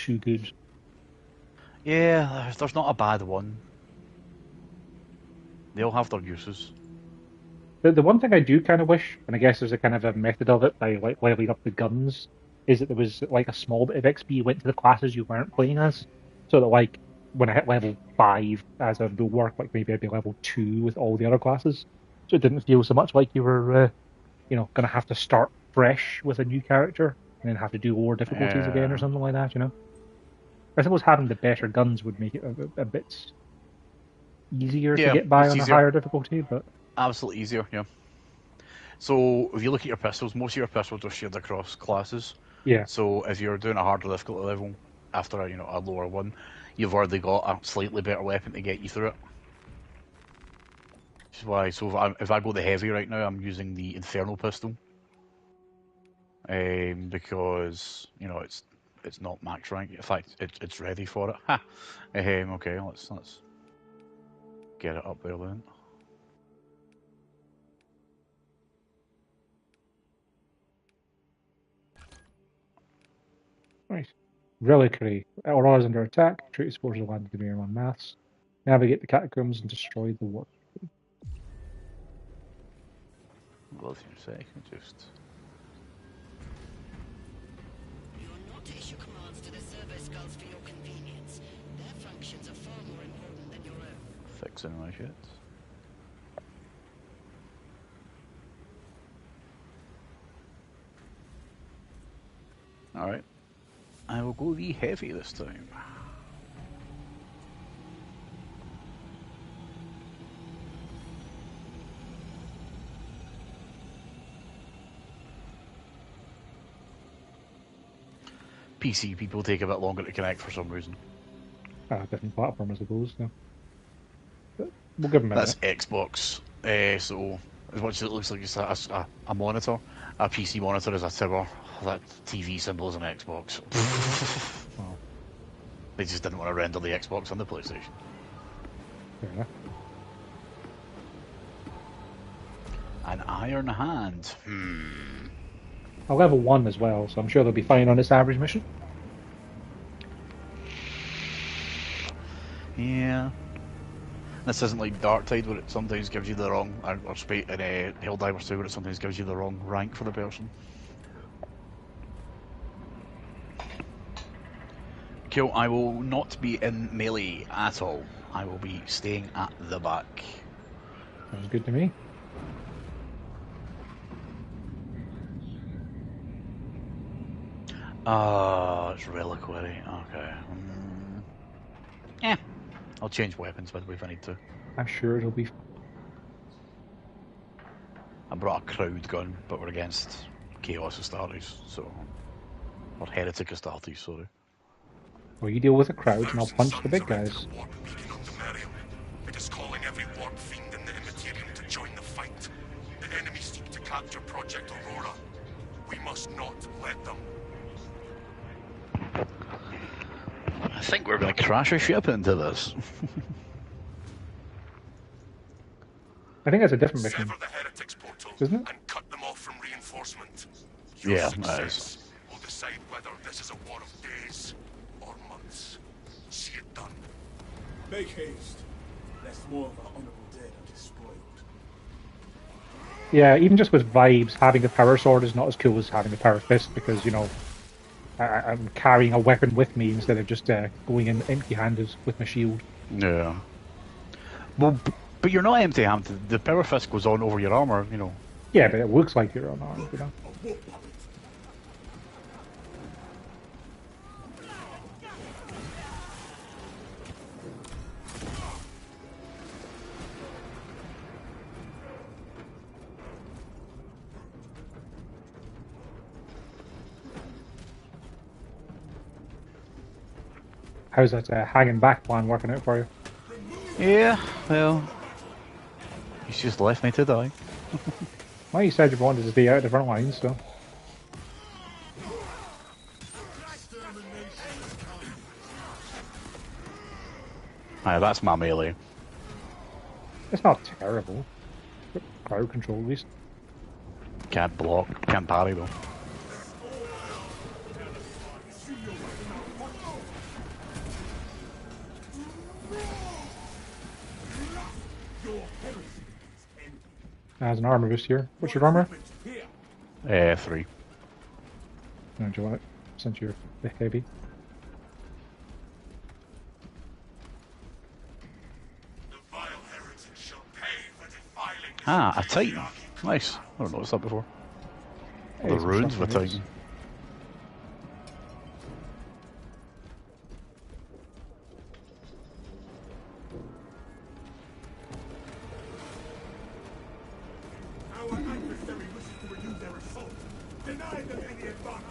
too good. Yeah, there's not a bad one. They all have their uses. The one thing I do kind of wish, and I guess there's a kind of a method of it by like leveling up the guns, is that there was like a small bit of XP went to the classes you weren't playing as, so that like when I hit level 5 as a Bulwark, like maybe I'd be level 2 with all the other classes, so it didn't feel so much like you were gonna have to start fresh with a new character and then have to do lower difficulties again or Yeah. something like that. I suppose having the better guns would make it a bit easier to Yeah, get by it's on a easier. higher difficulty, but Absolutely easier, yeah. So, if you look at your pistols, most of your pistols are shared across classes. yeah. So, if you're doing a harder difficulty level after a lower one, you've already got a slightly better weapon to get you through it. Which is why, so if I go the heavy right now, I'm using the Infernal pistol. Because, it's not max rank. In fact, it's ready for it. Ha! Okay, let's get it up there then. Right. Reliquary. Aurora's under attack. Treat spores of land to be on maths. Navigate the catacombs and destroy the work. Well, if you second, just... You will not issue commands to the servo skulls for your convenience. Their functions are far more important than your own. Fixing my shit. Alright. I will go the heavy this time. PC people take a bit longer to connect for some reason. Different platform, I suppose. No. But we'll give them a That's minute. Xbox. So, as much as it looks like it's a monitor, a PC monitor is a tower. That TV symbol is an Xbox. Oh, They just didn't want to render the Xbox on the PlayStation. fair enough. An iron hand. A level 1 as well, so I'm sure they'll be fine on this average mission. Yeah. This isn't like Dark Tide where it sometimes gives you the wrong, or in Helldivers 2 where it sometimes gives you the wrong rank for the person. Cool, I will not be in melee at all. I will be staying at the back. Sounds good to me. It's reliquary. Okay. Yeah. I'll change weapons if I need to. I'm sure it'll be. I brought a crowd gun, but we're against Chaos Astartes, so... Or Heretic Astartes, sorry. Well, you deal with the crowds and I'll punch the big guys. It is calling every warp fiend in the Immaterium to join the fight. The enemy seek to capture Project Aurora. We must not let them. I think we're going to crash a ship into this. I think that's a different mission, Sever the heretics portal isn't it? and cut them off from reinforcement. Your Yeah, that is. success will decide whether this is a war of days or months. See it done. Make haste, lest more of our honorable dead are despoiled. Yeah, even just with vibes, having a power sword is not as cool as having a power fist because, I'm carrying a weapon with me instead of just going in empty-handed with my shield. Yeah. Well, but you're not empty-handed. The power fist goes on over your armor, Yeah, but it looks like you're unarmed. How's that hanging back plan working out for you? Yeah, well... He's just left me to die. Well, you said you wanted to be out of the front lines, so... Aye, that's my melee. It's not terrible. Crowd control, at least. Can't block, can't parry though. As an armor boost here. What's your armor? Here. 3. No, do you want it? Since you're the heavy. The vile heretic shall pay for defiling this Ah, a Titan. patriarchy. Nice. I don't noticed that before. Hey, The some ruins of a shotgun Titan. Our adversary wishes to renew their assault. Deny them any advantage.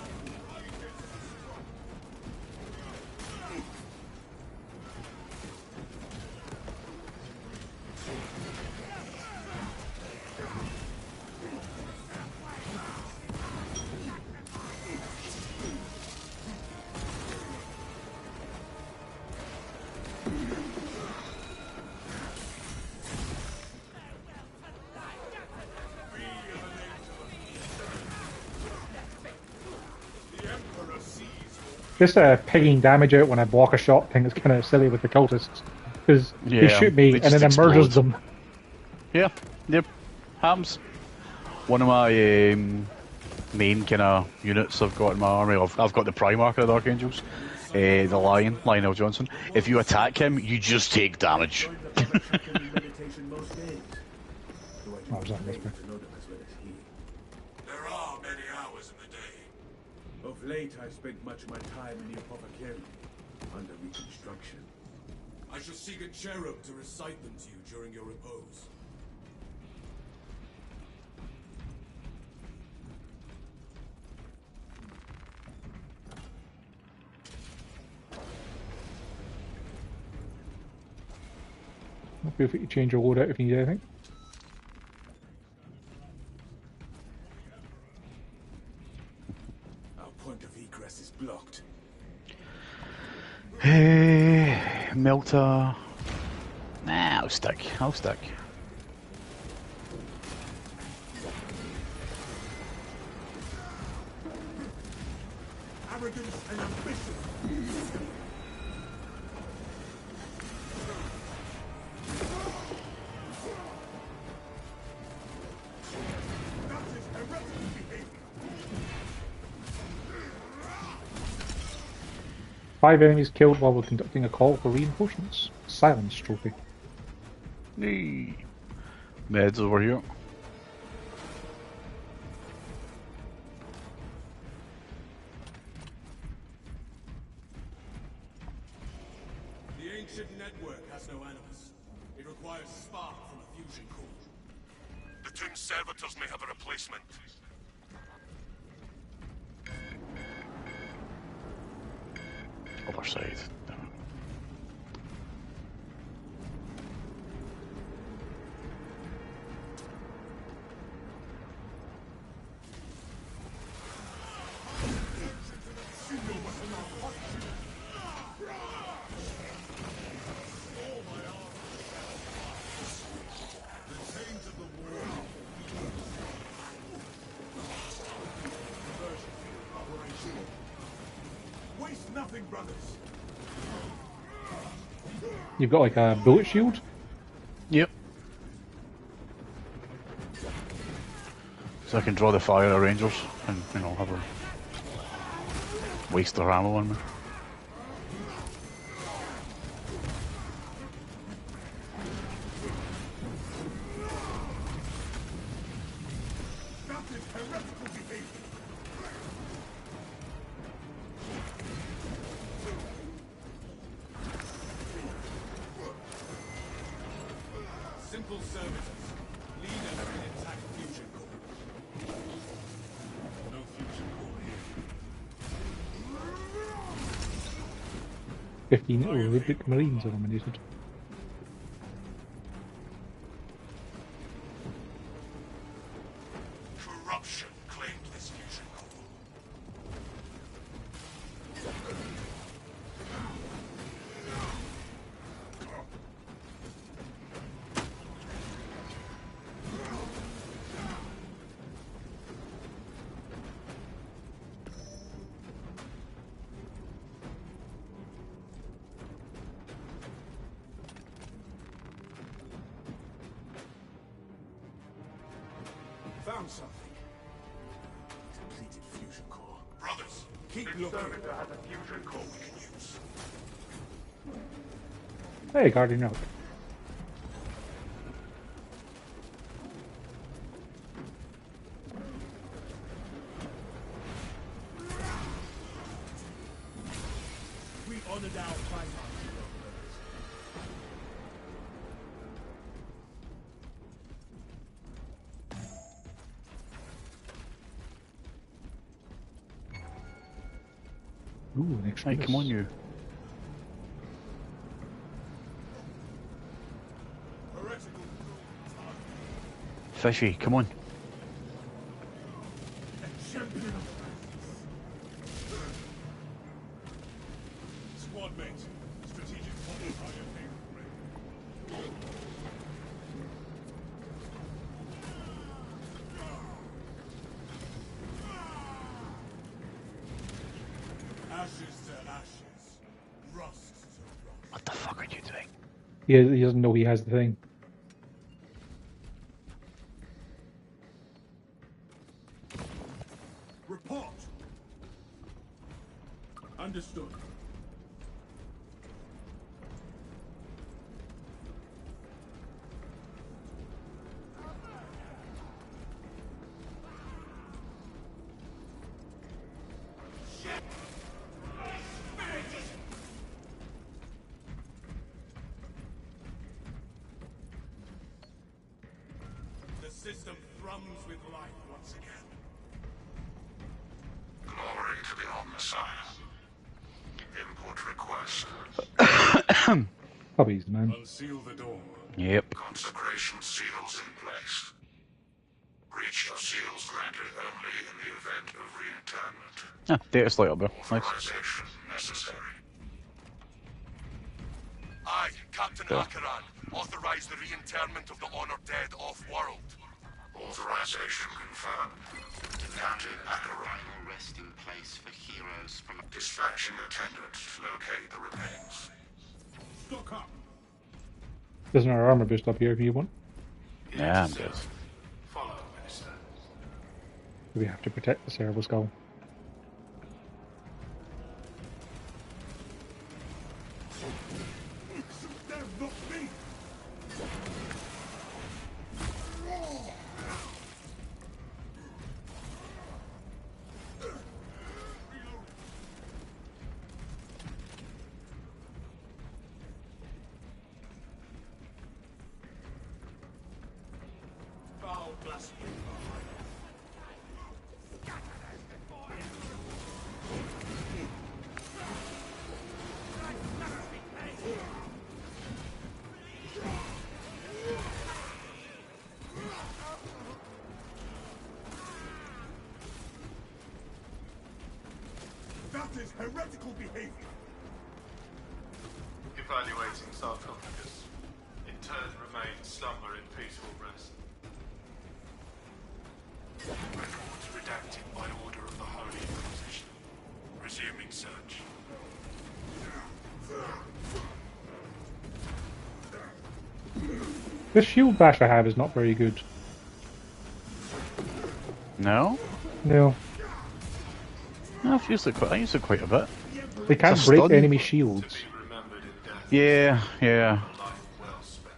Just pegging damage out when I block a shot thing is kind of silly with the cultists. Because they Yeah, shoot me they and then just it murders explode. them. Yeah, yep. Happens. One of my main kind of units I've got in my army, I've got the Primarch of the Archangels, the Lion, Lionel Johnson. If you attack him, you just take damage. Meditation most days. Though I do Oh, was that not this way? claim to know them as well as he. There are many hours in the day. Of late, I've spent much of my time in the apothecary, under reconstruction. I shall seek a cherub to recite them to you during your repose. Feel free to change your loadout if you need anything. Our point of egress is blocked. Melter. Nah, I'll stick. I'll stick. Arrogance and ambition. That is heretical behavior. 5 enemies killed while we're conducting a call for reinforcements. Silence trophy. Nee. Meds over here. The ancient network has no animus. It requires spark from a fusion core. The twin servitors may have a replacement. Other side. Damn it. Waste nothing, brothers. You've got like a bullet shield. Yep. So I can draw the fire of Rangers and, you know, have a waste their ammo on me. That is heretical behavior. Simple servitors. Leader of an intact fusion core. No fusion core here. 15 Olympic Marines eliminated. Corruption claimed this fusion core. found something. Depleted fusion core. Brothers, Keep this looking. servitor has a fusion core we can use. Hey, Guardian out. We honored our Primarch. Ooh, an extra. Right, come on, you. Heretical. Fishy, come on. Champion of Squad mate. Strategic fire payload ready. Ashes to ashes. Rust to rust. What the fuck are you doing? He doesn't know he has the thing. Report. Understood. The system thrums with life once again. Glory to the Omnissiah. Import request. Probably he's the man. Unseal the door. Yep. Consecration seals in place. Breach of seals granted only in the event of reinterment. Ah, data slate up there. Nice. Authorization necessary. I, Captain Cool. Akaran, authorize the reinterment of the honored dead off-world. Authorization confirmed. Captain Akaran. Resting place for heroes from Dispatching attendant to locate the remains. Stock up. There's another armor boost up here if you want. Yeah, I'm good. Follow, Minister. We have to protect the Cerebral Skull. They're not me. Foul blasphemy. That is heretical behavior. Evaluating sarcophagus. Interred remains slumber in peaceful rest. Records redacted by order of the Holy Inquisition. Resuming search. This shield bash I have is not very good. No? No. I've used it quite a bit. They can't It's a break stun. enemy shields. Remembered in death. Yeah, yeah. Life well spent.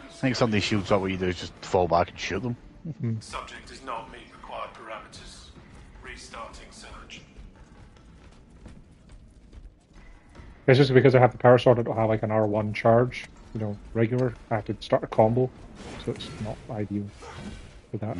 I think some of these shields, what you do is just fall back and shoot them. Subject does not meet required parameters. Restarting search. It's just because I have the power sword, I don't have like an R1 charge, you know, regular. I have to start a combo, so it's not ideal for that.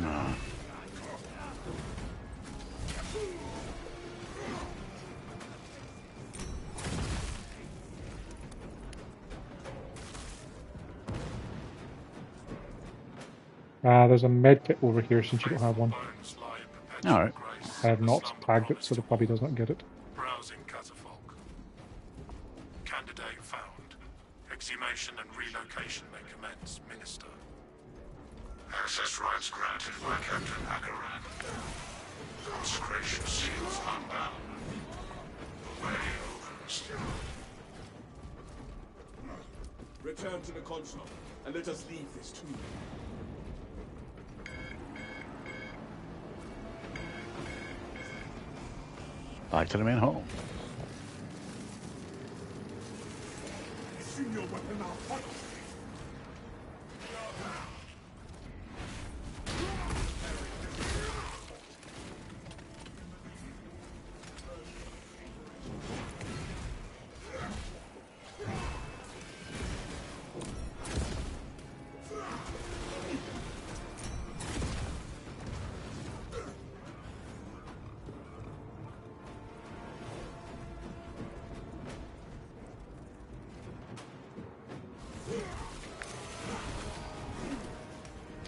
There's a med kit over here since you don't have one. Bones lie in perpetual Alright. grace. I have not Slumber tagged it, so it probably does not get it. Browsing catafalque. Candidate found. Exhumation and relocation may commence, Minister. Access rights granted by Captain Akaran. Consecration seals unbound. The way opens. Return to the console and let us leave this tomb. Back to the main hall. Senior weapon now, follow.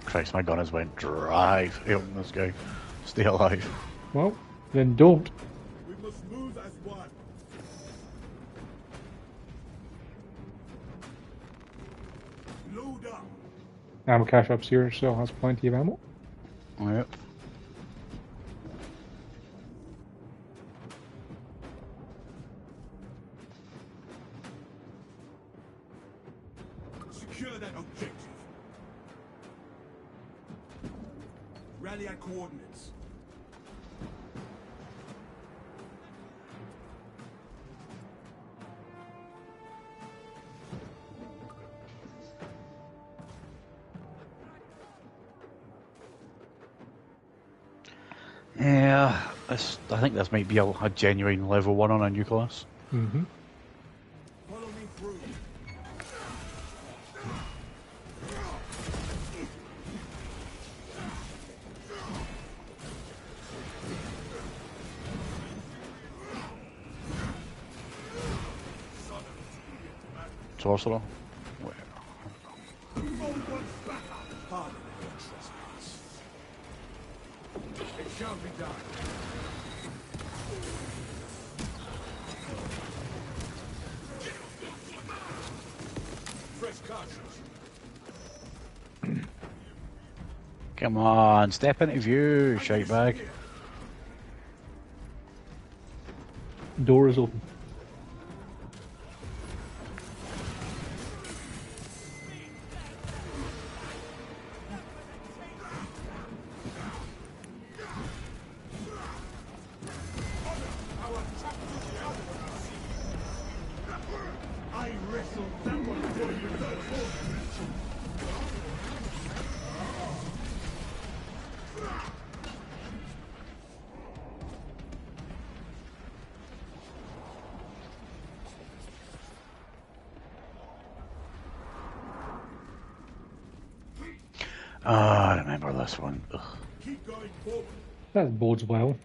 Christ, my gun has went dry helping this guy stay alive. Well, then don't. We must move as one. Load up. Ammo cache upstairs still has plenty of ammo. Yep. Secure that objective. Rally at coordinates. Yeah, I think this might be a genuine level 1 on a new class. Mm-hmm. Follow me through. Sorcerer. Roll one back up. Pardon your trespass. It shall be done. Fresh cartridge. Come on, step into view, shite bag. Door is open. I wrestled that one for you. Ah, I remember this one. Ugh. Keep going forward. That bodes well.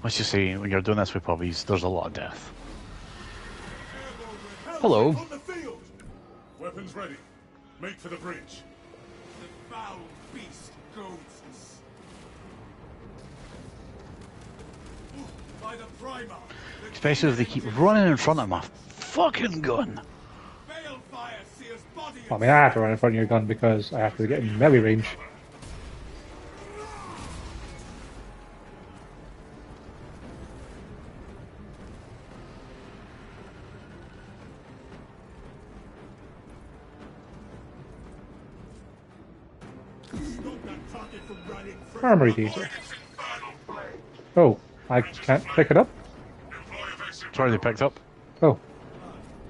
Let's just say, when you're doing this with puppies, there's a lot of death. Help Hello. On the field. Weapons ready. Make for the bridge. The foul beast goes. By the primer. Especially if they keep running in front of my fucking gun. Balefire sears body. I mean, I have to run in front of your gun because I have to get in melee range. Stop that target from running. Armory diesel. Oh, I can't pick it up? Sorry, they picked up. Oh.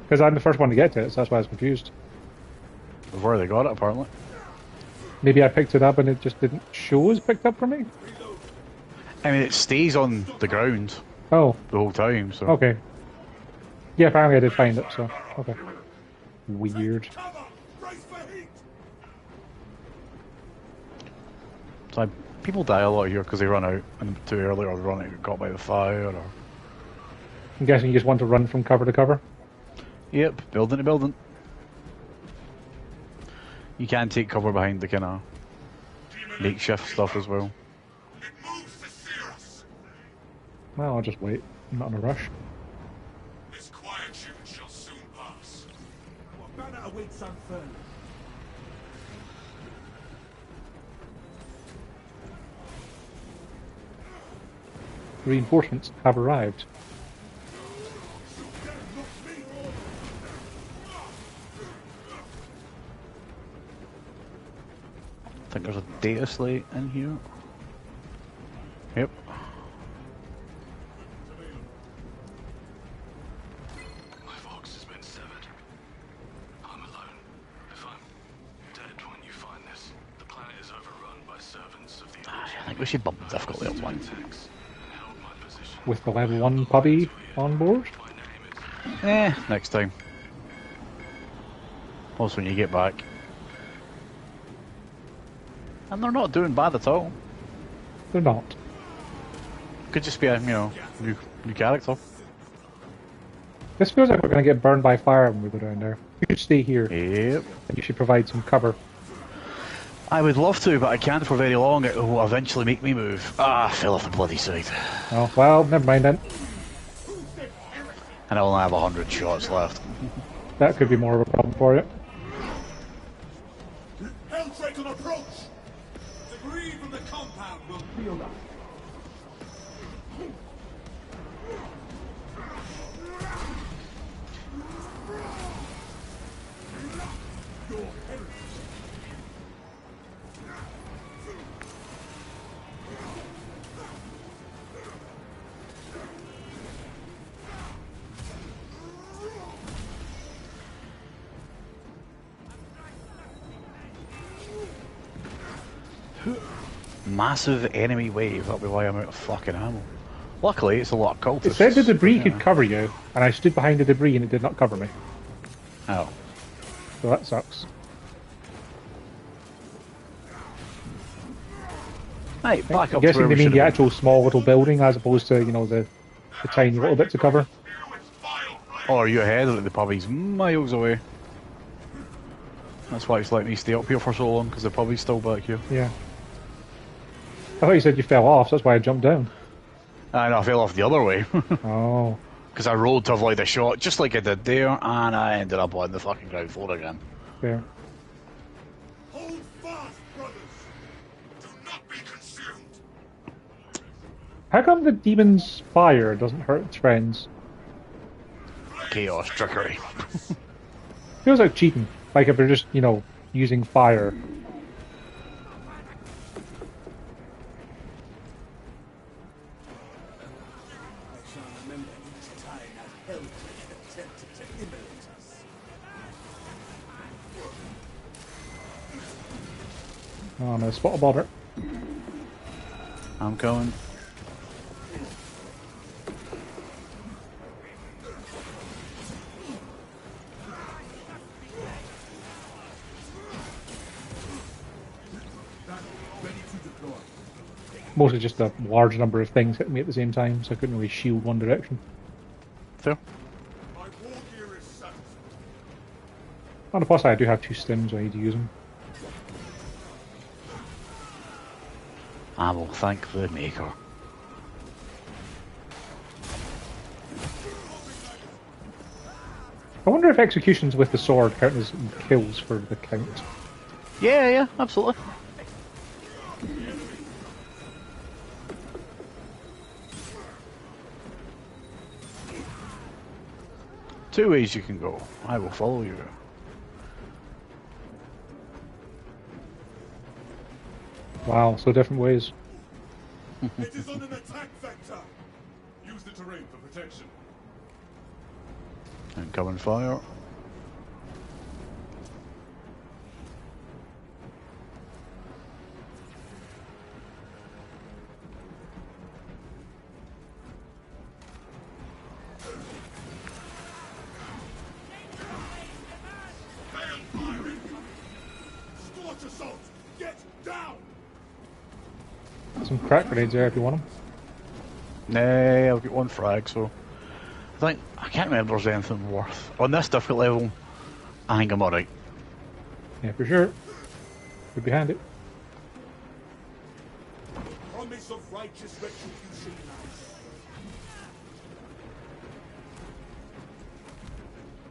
Because I'm the first one to get to it, so that's why I was confused. Before they got it, apparently. Maybe I picked it up and it just didn't show as picked up for me? I mean, it stays on the ground Oh, the whole time, so... okay. Yeah, apparently I did find it, so, okay. Weird. Cover. Brace for heat. So people die a lot here because they run out and too early, or run out, get caught by the fire, or... I'm guessing you just want to run from cover to cover? Yep, building to building. You can take cover behind the kind of makeshift stuff as well. It moves to sear us. Well, I'll just wait. I'm not in a rush. This quietude shall soon pass. Our banner awaits unfurled. Reinforcements have arrived. I think there's a data slate in here. Yep. we should bump the difficulty up one. With the level 1 puppy on board. Next time. Also when you get back. And they're not doing bad at all. They're not. Could just be a, new character. This feels like we're going to get burned by fire when we go down there. We should stay here. Yep. And you should provide some cover. I would love to, but I can't for very long. It will eventually make me move. Ah, I fell off the bloody side. Oh, well, never mind then. And I only have 100 shots left. That could be more of a problem for you. Helldrake on approach! Debris from the compound will field up. Massive enemy wave, that'll be why I'm out of fucking ammo. Luckily, it's a lot of cultists. It said the debris could cover you, and I stood behind the debris and it did not cover me. Oh. So that sucks. Right, back I'm up to guessing where they we mean should the have actual small little building as opposed to, the tiny little bits of cover. been. Oh, are you ahead? The pubby's miles away. That's why it's let me stay up here for so long, because the pubby's still back here. Yeah. I thought you said you fell off, so that's why I jumped down. And I fell off the other way. Oh. Because I rolled to avoid a shot, just like I did there, and I ended up on the fucking ground floor again. Fair. Hold fast, brothers! Do not be consumed. How come the demon's fire doesn't hurt its friends? Chaos trickery. Feels like cheating. Like if they're just, using fire. Oh, I'm gonna spot a bother. I'm going. Mostly just a large number of things hitting me at the same time, so I couldn't really shield one direction. Fair. My war gear is satisfied. On the plus side, I do have 2 stims when I need to use them. I will thank the maker. I wonder if executions with the sword count as kills for the count. Yeah, absolutely. Two ways you can go. I will follow you. Wow, so different ways. It is on an attack vector. Use the terrain for protection. Incoming fire. Scorch assault! Get down! Some crack grenades there if you want them. Nah, I'll get one frag, so... I can't remember if there's anything worth... On this difficult level, I think I'm alright. Yeah, for sure. Would be handy. Promise of righteous retribution lies.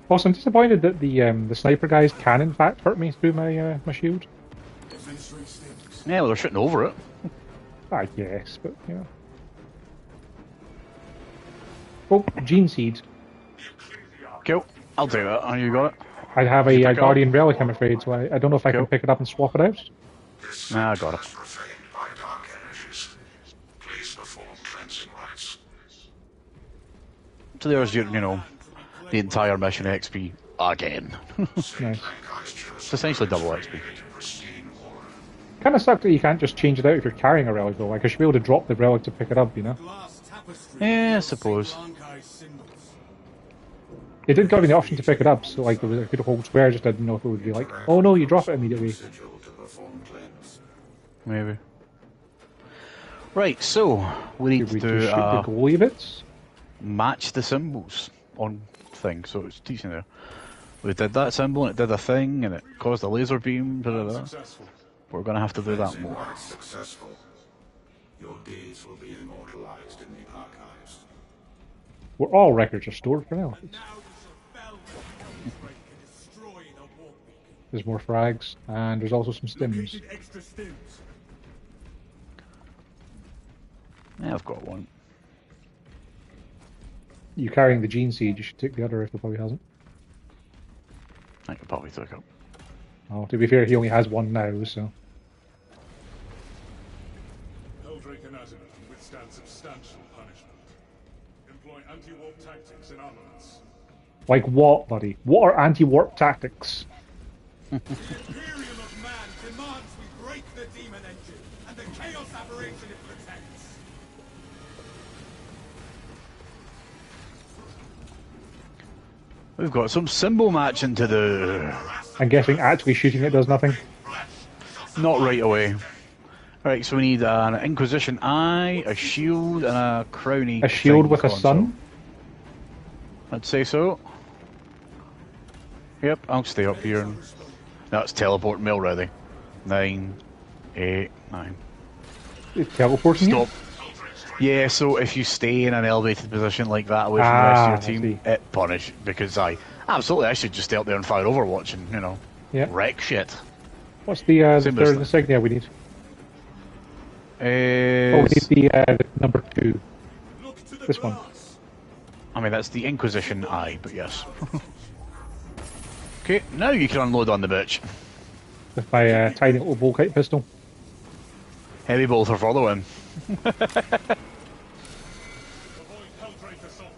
Also, I'm disappointed that the sniper guys can in fact hurt me through my my shield. Defense rate stinks. Yeah, well, they're shooting over it. I guess, but Oh, gene seed. Cool. I'll take that. Oh, you got it? I have Did you a pick it guardian relic, I'm afraid, so I don't know if I Cool. can pick it up and swap it out. Nah, I got it. Profaned by dark energies. Please perform cleansing rites. So there's your, the entire mission XP again. Nice. It's essentially double XP. Pristine water. Kind of sucks that you can't just change it out if you're carrying a relic, though. Like, I should be able to drop the relic to pick it up, you know? Glass tapestry. Yeah, I suppose. Blancae symbols. It did give me the option to pick it up, so like, I could hold square, just didn't know if it would be like, oh no, you drop it immediately. Sigil to perform cleanse. Maybe. Right, so we need Did we to just do shoot the goalie bits? match the symbols on thing. So it's teaching there. We did that symbol and it did a thing and it caused a laser beam. Blah, blah, blah. Successful. We're going to have to do that Cleansing more. marks successful. Your deeds will be immortalized in the archives. Where all records are stored for now. Now you shall fell the break and destroy the warp beacon. There's more frags, and there's also some stims. Located extra stims. Yeah, I've got one. You carrying the gene seed, you should take the other if he probably hasn't. I could probably took up. Oh, to be fair, he only has one now, so. Eldrake anatomy can withstand substantial punishment. Employ anti-warp tactics and armaments. Like what, buddy? What are anti-warp tactics? The Imperium of Man demands we break the demon engine and the chaos aberration it protects. We've got some symbol matching to do. I'm guessing actually shooting it does nothing. Not right away. Right, so we need an Inquisition Eye, a shield, and a crowny. A shield thing with a console. sun? I'd say so. Yep, I'll stay up here. And... That's teleport mill ready. 9, 8, 9. It's teleporting you? Stop. Yeah, so if you stay in an elevated position like that away from the rest I of your team, see. it punish. Because I should just stay up there and fire Overwatch and, Yeah. wreck shit. What's the Same third as insignia we need? Oh, we Is, need the number 2. Look to the This one. glass. I mean, that's the Inquisition Eye, but yes. Okay, now you can unload on the bitch. With my tiny little bullkite pistol. Heavy bolter for the win. Avoid Eldrake assault.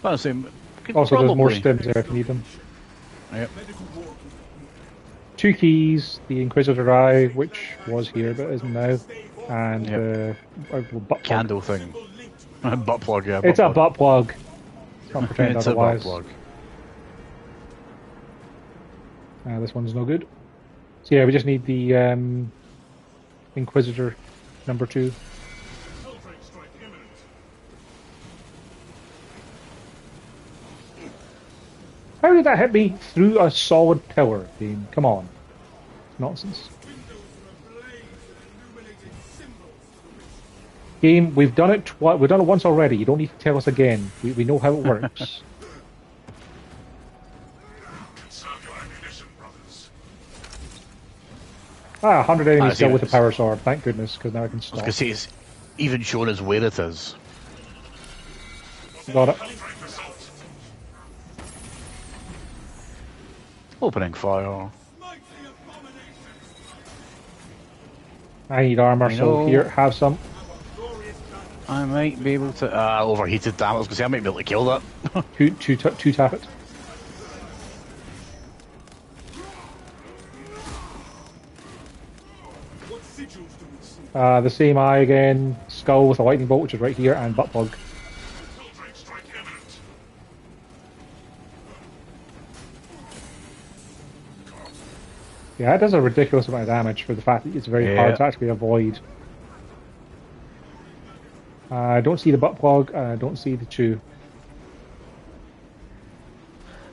But I'm saying, could Also, there's more probably- stims there if you need them. Yep. Medical warp. 2 keys, the Inquisitor Eye, which was here but isn't now, and Yep. butt plug. Candle thing. Butt plug, yeah. It's a plug. butt plug. Can't pretend It's a otherwise. butt plug. This one's no good. So yeah, we just need the Inquisitor number 2. Eldrake strike imminent. How did that hit me through a solid pillar, Dean? Come on. Nonsense. Windows are ablaze with illuminated symbols to the witch. Game, we've done it we've done it once already. You don't need to tell us again. We know how it works. Conserve your ammunition, brothers. 100 enemies see still what with it the is. power sword. Thank goodness, because now I can I was stop. going to say, it's even shown us where it is. Got it. Eldrake assault. Opening fire. Smite the abominations. I need armor, I so know. here, have some. Glorious battle. I might be able to... overheated, damn it. I was going to say, I might be able to kill that. Two tap it. What sigils do we see? The same eye again. Skull with a lightning bolt, which is right here, and butt plug. Eldrake strike imminent. Yeah, it does a ridiculous amount of damage for the fact that it's very Yeah. hard to actually avoid. I don't see the butt plug, and I don't see the 2.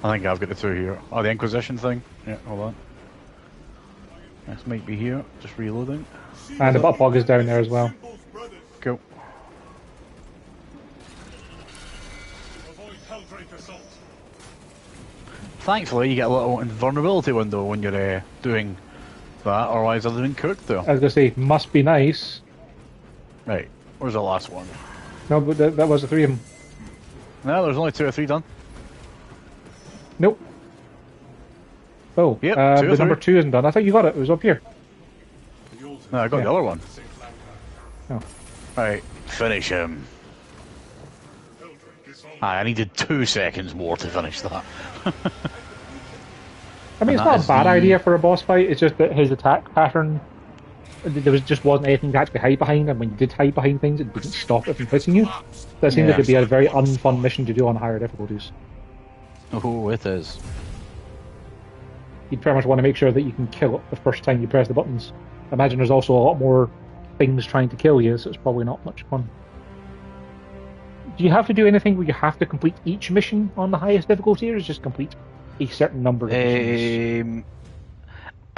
I think I've got the 2 here. Oh, the Inquisition thing? Yeah, hold on. This might be here. Just reloading. And the butt plug is down there as well. Symbols, brothers. Cool. Avoid Eldrake assault. Thankfully, you get a little invulnerability window when you're doing that, otherwise I'd have been cooked though. I was going to say, must be nice. Right, where's the last one? No, but that was the 3 of them. No, there's only 2 or 3 done. Nope. Oh, Yep, 2 or the number 3. 2 isn't done. I thought you got it. It was up here. The altar. No, I got Yeah. the other one. St. Oh. Right, finish him. Eldrake is on. I needed 2 seconds more to finish that. I mean, And it's that not a is bad the- idea for a boss fight. It's just that his attack pattern, just wasn't anything to actually hide behind, and when you did hide behind things, it didn't stop it from hitting you. That seems like Yeah. it'd be a very unfun mission to do on higher difficulties. Oh, it is. You'd pretty much want to make sure that you can kill it the first time you press the buttons. I imagine there's also a lot more things trying to kill you, so it's probably not much fun. Do you have to do anything where you have to complete each mission on the highest difficulty, or is it just complete a certain number of missions?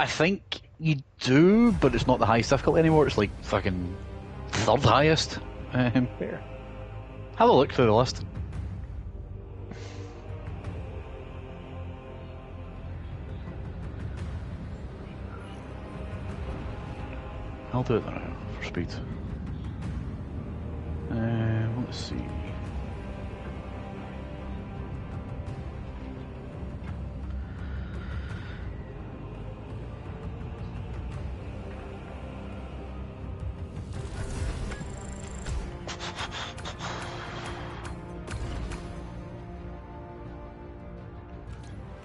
I think you do, but it's not the highest difficulty anymore. It's like fucking third highest. Fair. Have a look through the list. I'll do it now for speed. Let's see.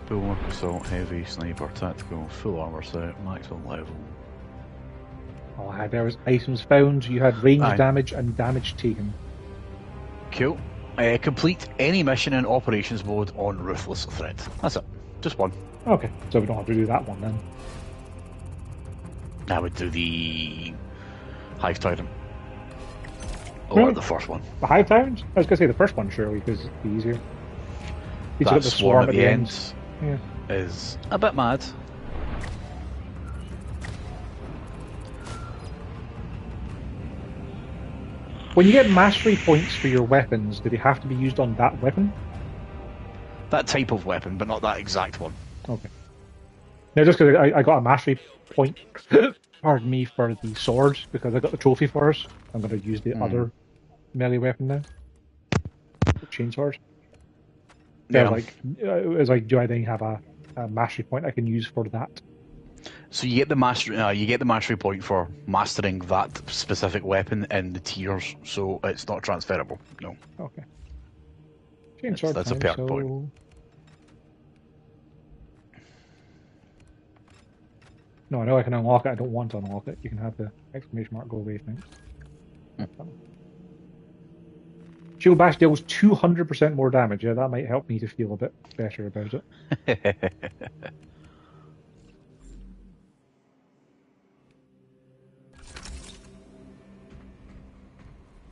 Bulwark, assault, heavy, sniper, tactical, full armor set, maximum level. Oh, there was items found. You had range Aye. damage and damage taken. Cool. Complete any mission in operations mode on Ruthless Threat. That's it. Just one. Okay, so we don't have to do that one then. I would do the Hive Tyrant. Or Really? the first one. The Hive Tyrant? I was going to say the first one, surely, because it'd be easier. You got That the swarm at the end Yeah. is a bit mad. When you get mastery points for your weapons, do they have to be used on that weapon? That type of weapon, but not that exact one. Okay. No, just because I got a mastery point, pardon me, for the sword, because I got the trophy for it. I'm going to use the other melee weapon now. The chainsword. Yeah. It's like, do I then have a mastery point I can use for that? So you get the mastery point for mastering that specific weapon in the tiers, so it's not transferable. No. Okay. Chainsword That's a time, perk so... point. No, I know I can unlock it. I don't want to unlock it. You can have the exclamation mark go away, thanks. Shield Bash deals 200% more damage. Yeah, that might help me to feel a bit better about it.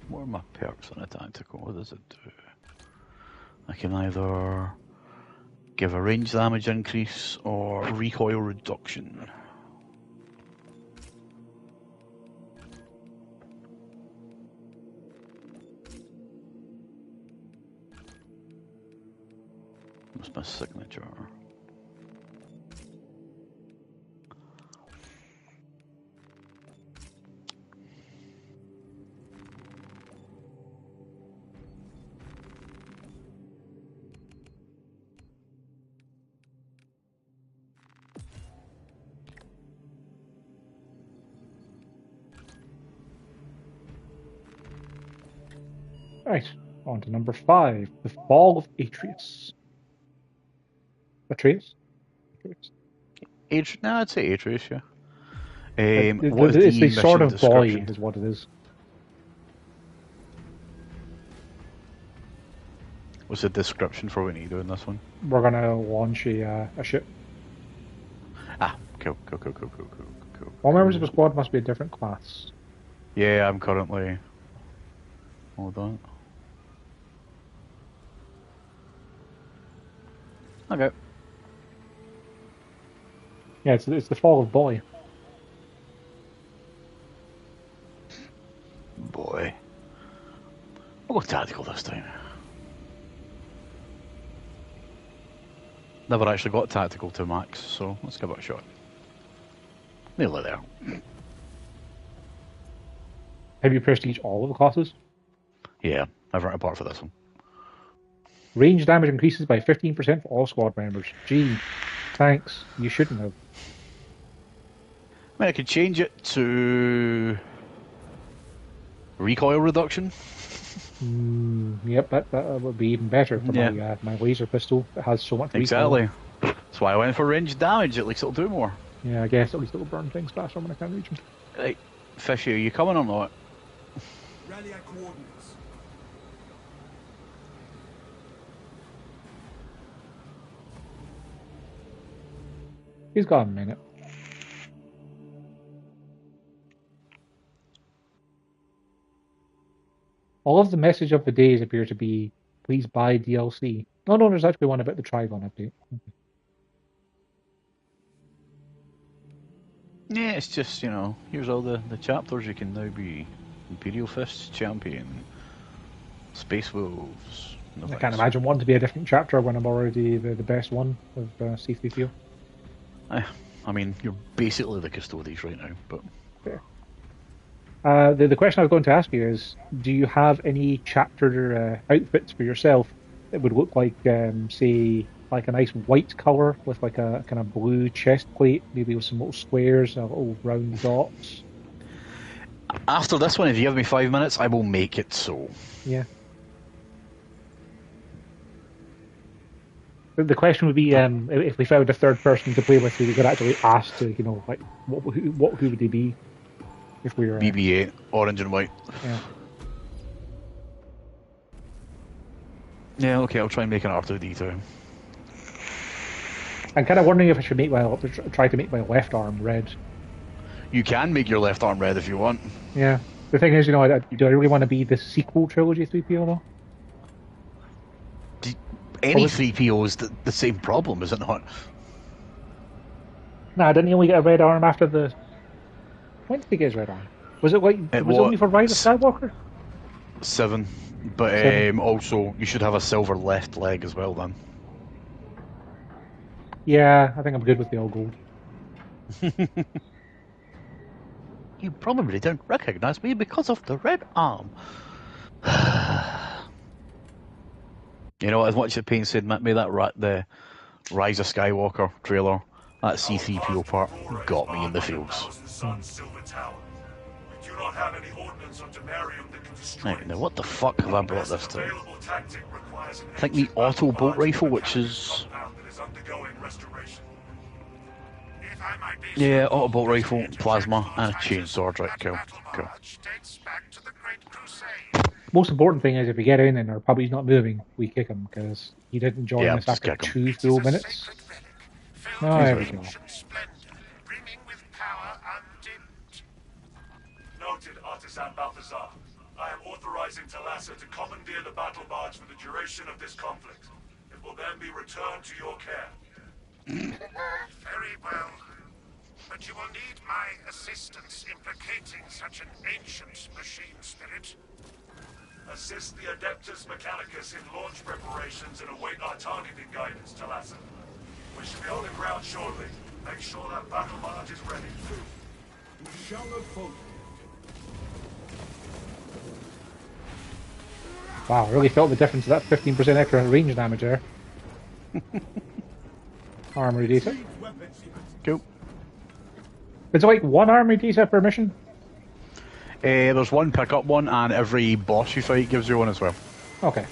What are my perks on a tactical? What does it do? I can either give a range damage increase or recoil reduction. What's my signature? Right, on to number 5. The Fall of Atreus. Atreus? No, I'd say Atreus, yeah. What is It's the mission sort of boy, description? is what it is. What's the description for what you do in this one? We're gonna launch a ship. Ah, cool. All members of the squad must be a different class. Yeah, I'm currently... Hold on. Okay. Yeah, it's the Fall of Boy. Boy. I'll go tactical this time. Never actually got tactical to max, so let's give it a shot. Nearly there. Have you prestige all of the classes? Yeah, everything apart for this one. Range damage increases by 15% for all squad members. Gee, thanks. You shouldn't have. I mean, I could change it to recoil reduction. Yep, that would be even better for Yeah. my laser pistol. It has so much recoil. Exactly. That's why I went for ranged damage, at least it'll do more. Yeah, I guess at least it'll burn things faster when I can't reach them. Right, Fishy, are you coming or not? Rally at coordinates. He's got a minute. All of the message of the days appear to be, please buy DLC. No, no, there's actually one about the Trigon update. Yeah, it's just, you know, here's all the chapters. You can now be Imperial Fists Champion, Space Wolves. No I thanks. can't imagine wanting to be a different chapter when I'm already the best one of C3PO. I mean, you're basically the Custodes right now, but... Fair. The question I was going to ask you is, do you have any chapter outfits for yourself that would look like, say, like a nice white colour with like a kind of blue chest plate, maybe with some little squares, little round dots? After this one, if you give me 5 minutes, I will make it so. Yeah. The question would be, if we found a third person to play with who we could actually ask to, you know, like, who would they be? If we were... BB-8, orange and white. Yeah. Yeah, okay, I'll try and make an R2-D2. I'm kind of wondering if I should try to make my left arm red. You can make your left arm red if you want. Yeah. The thing is, you know, do I really want to be the sequel trilogy 3PO though? Any 3PO is the same problem, is it not? Nah, didn't he only get a red arm after the... When did he get his red arm? Was it like... It was it only for Rise of Skywalker? 7. But 7. Also, you should have a silver left leg as well then. Yeah, I think I'm good with the all gold. You probably don't recognize me because of the red arm. You know, as much as Payne said, maybe the Rise of Skywalker trailer, that C3PO part got me in the feels. Right, now what the fuck have I brought this to? I think the auto bolt rifle, which is... Yeah, auto bolt rifle, plasma, and a chainsaw. Right, cool. Most important thing is if we get in and our puppy's not moving, we kick him, because he didn't join us just after kick him. 2 full minutes. Oh, there we go. Noted, Artisan Balthazar. I am authorizing Talassa to commandeer the battle barge for the duration of this conflict. It will then be returned to your care. Very well. But you will need my assistance in placating such an ancient machine spirit. Assist the Adeptus Mechanicus in launch preparations and await our targeting guidance, Talassa. We should be on the ground shortly. Make sure that battle barge is ready. We shall not fall. Wow, I really felt the difference of that 15% extra range damage there. Armory data. Cool. Is it like 1 armory data per mission? There's one pickup one, and every boss you fight gives you one as well. Okay.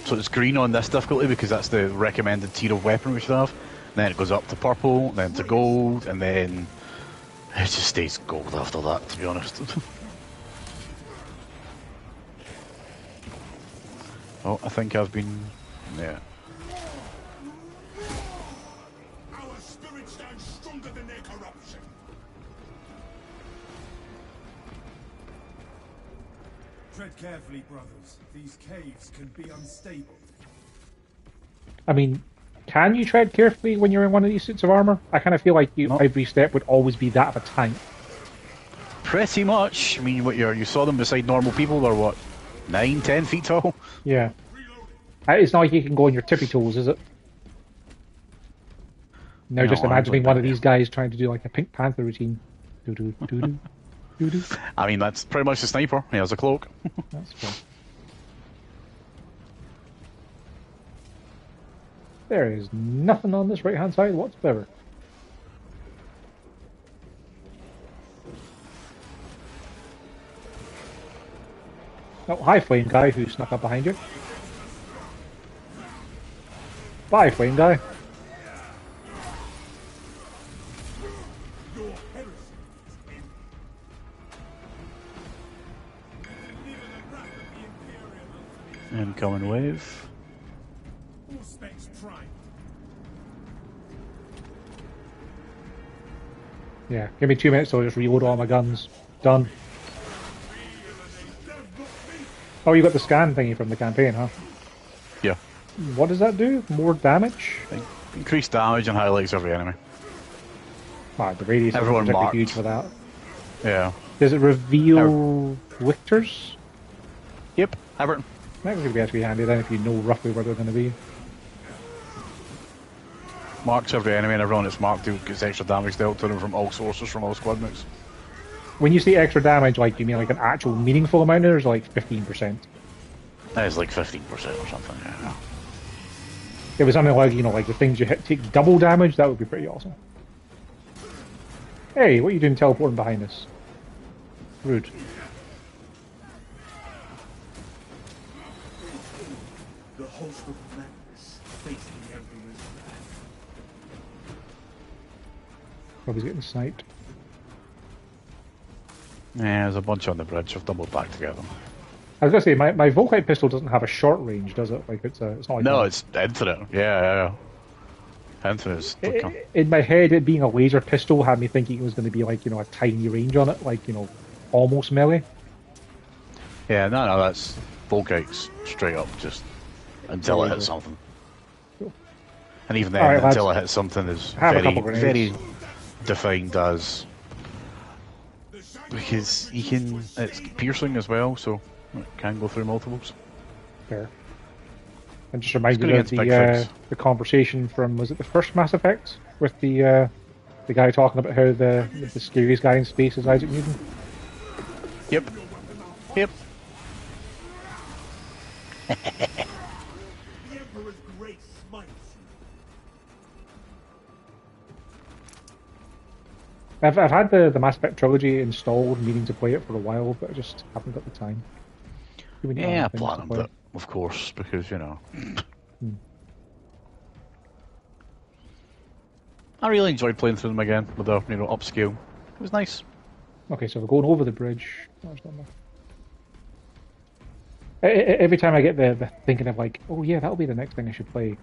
So it's green on this difficulty because that's the recommended tier of weapon we should have. Then it goes up to purple, then to gold, and then it just stays gold after that, to be honest. Oh, I think I've been... yeah. Our spirit stands stronger than their corruption. Tread carefully, brothers. These caves can be unstable. I mean, can you tread carefully when you're in one of these suits of armor? I kind of feel like every step would always be that of a tank. Pretty much. I mean, what you saw them beside normal people, they're what, 9, 10 feet tall? Yeah. It's not like you can go on your tippy toes, is it? Now No, just I imagining don't one of think these guys trying to do like a Pink Panther routine. Do-do, do-do, do-do. I mean, that's pretty much the sniper. He has a cloak. That's cool. There is nothing on this right-hand side whatsoever. Oh, hi, Flame Guy, who snuck up behind you. Bye, Flame Guy. Incoming wave. All specs prime. Yeah, give me 2 minutes, so I'll just reload all my guns. Done. Oh, you got the scan thingy from the campaign, huh? Yeah. What does that do? More damage? Increased damage and highlights every enemy. Ah, the radius Everyone is particularly marked. huge for that. Yeah. Does it reveal lictors? Yep. Everton. That could be actually handy then if you know roughly where they're going to be. Marks every enemy and everyone that's marked gets extra damage dealt to them from all sources from all squad mates. When you say extra damage, like, you mean like an actual meaningful amount, or is it like 15%? That is like 15% or something, yeah. If it was something like, you know, like the things you hit take double damage, that would be pretty awesome. Hey, what are you doing teleporting behind us? Rude. The host of madness facing the Emperor's wrath. Probably getting sniped. Yeah, there's a bunch on the bridge. I've doubled back together. I was gonna say my Volkite pistol doesn't have a short range, does it? Like it's not like No, a, it's infinite. Yeah. Infinite is in my head, it being a laser pistol had me thinking it was going to be like, you know, a tiny range on it, like, you know, almost melee. Yeah, no, that's Volkite's straight up, just until it hits something. Cool. And even then, Alright, until lads. it hits something is Have a very, couple grenades. very defined as... Because you can... It's piercing as well, so it can go through multiples. Fair. And just reminded gonna me get of big things. the conversation from, was it the first Mass Effect? With the guy talking about how the scariest guy in space is Isaac Newton? Yep. Yep. The Emperor's grace smites you. I've had the Mass Effect trilogy installed, meaning to play it for a while, but I just haven't got the time. Too many Yeah, I other things to planned play. it, of course, because, you know... I really enjoyed playing through them again with the, you know, upscale. It was nice. Okay, so we're going over the bridge. Every time I get the thinking of like, oh yeah, that'll be the next thing I should play,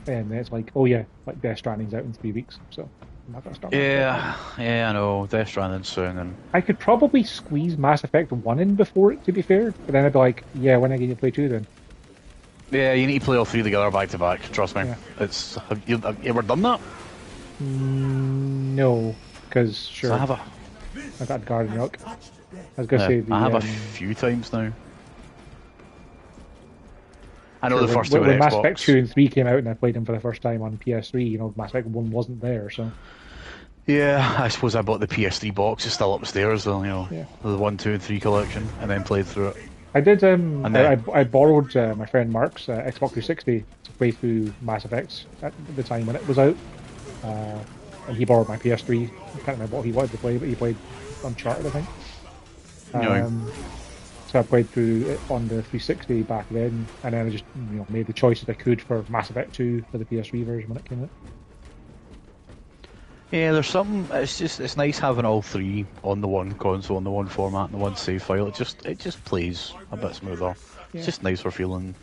and it's like, oh yeah, like Death Stranding's out in 3 weeks, so I'm not gonna start. Yeah, I know. Death Stranding soon, and I could probably squeeze Mass Effect 1 in before it, to be fair, but then I'd be like, yeah, when are you gonna play 2 then? yeah, you need to play all three together back to back. Trust me. Yeah. It's have you ever done that? No, because sure, I have a, I got Garden Rock. I was gonna say the. I have a few times now. I know sure, the first two when were Mass Xbox. Effect 2 and 3 came out and I played them for the first time on PS3, you know, Mass Effect 1 wasn't there, so. Yeah, I suppose I bought the PS3 box. It's still upstairs, though. You know, Yeah. the 1, 2, and 3 collection, and then played through it. I did. And then- I borrowed my friend Mark's Xbox 360 to play through Mass Effect at the time when it was out, and he borrowed my PS3. I can't remember what he wanted to play, but he played Uncharted, I think. Yeah. So I played through it on the 360 back then, and then I just made the choices I could for Mass Effect 2 for the PS3 version when it came out. Yeah, there's something. It's nice having all three on the one console, on the one format, and the one save file. It just plays a bit smoother. Yeah. It's just nicer feeling.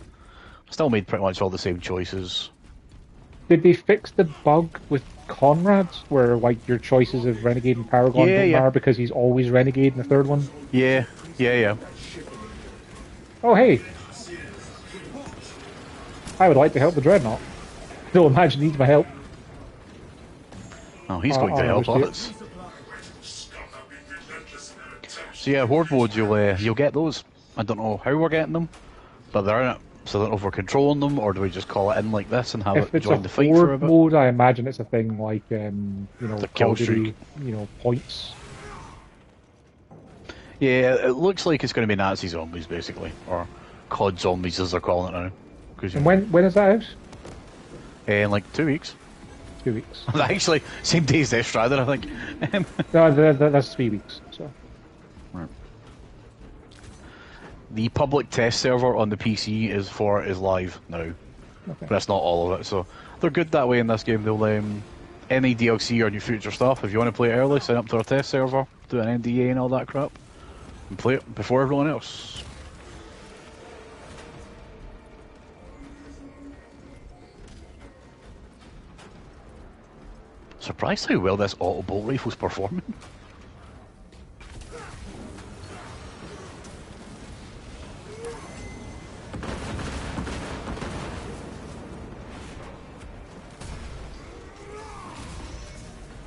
Still made pretty much all the same choices. Did they fix the bug with Conrad, where like your choices of Renegade and Paragon Yeah, don't yeah. matter because he's always Renegade in the third one? Yeah. Oh hey, I would like to help the Dreadnought. Don't imagine he needs my help. Oh, he's going to I help wish us. So yeah, Horde modes, you'll get those. I don't know how we're getting them, but they're in it. So I don't know if we're controlling them, or do we just call it in like this and have If it it's join a the fight for a horde bit? mode, I imagine it's a thing like The Call of kill Duty, streak. points. Yeah, it looks like it's going to be Nazi zombies, basically. Or COD zombies, as they're calling it now. 'Cause, And when is that out? in like 2 weeks. 2 weeks. Actually, same day as Death Stranding, I think. No, that's 3 weeks. So The public test server on the PC is live now. okay. But that's not all of it, so they're good that way in this game. They'll any DLC or new future stuff, if you want to play it early, sign up to our test server, do an NDA and all that crap, and play it before everyone else. Surprised how well this auto bolt rifle's performing.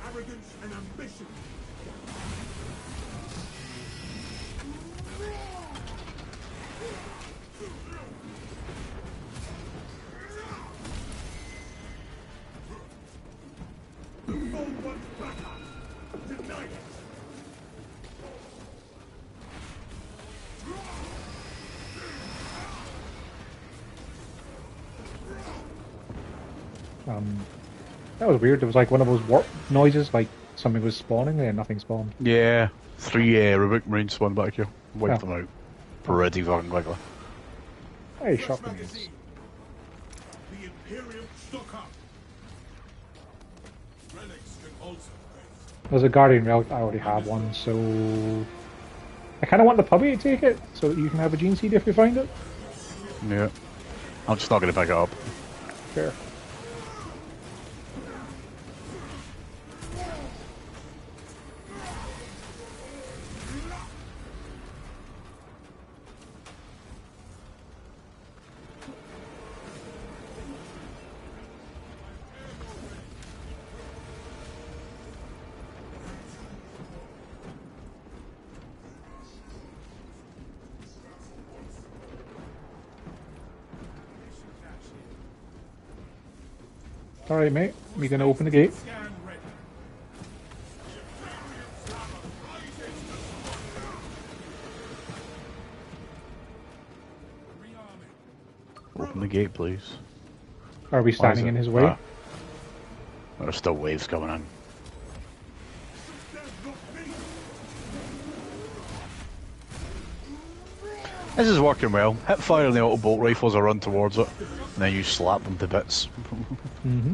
Arrogance and ambition. The Bulwark backup. Deny it. That was weird. There was like one of those warp noises, like something was spawning and nothing spawned. Yeah, 3 Rubik Marines spawned back here. Wiped them out. Pretty fucking quickly. Hey, Fresh shocking. magazine. The Imperium stock up. Relics can also wait. There's a Guardian Relic. I already have one, so I kind of want the puppy to take it so that you can have a gene seed if you find it. Yeah. I'm just not going to pick it up. Fair. Alright, mate. We gonna open the gate. Scan ready. Rearming. Open the gate, please. Are we Why is standing it- in his way? Ah. There's still waves coming in. This is working well. Hit fire on the auto bolt rifles or run towards it, and then you slap them to bits. Mm-hmm.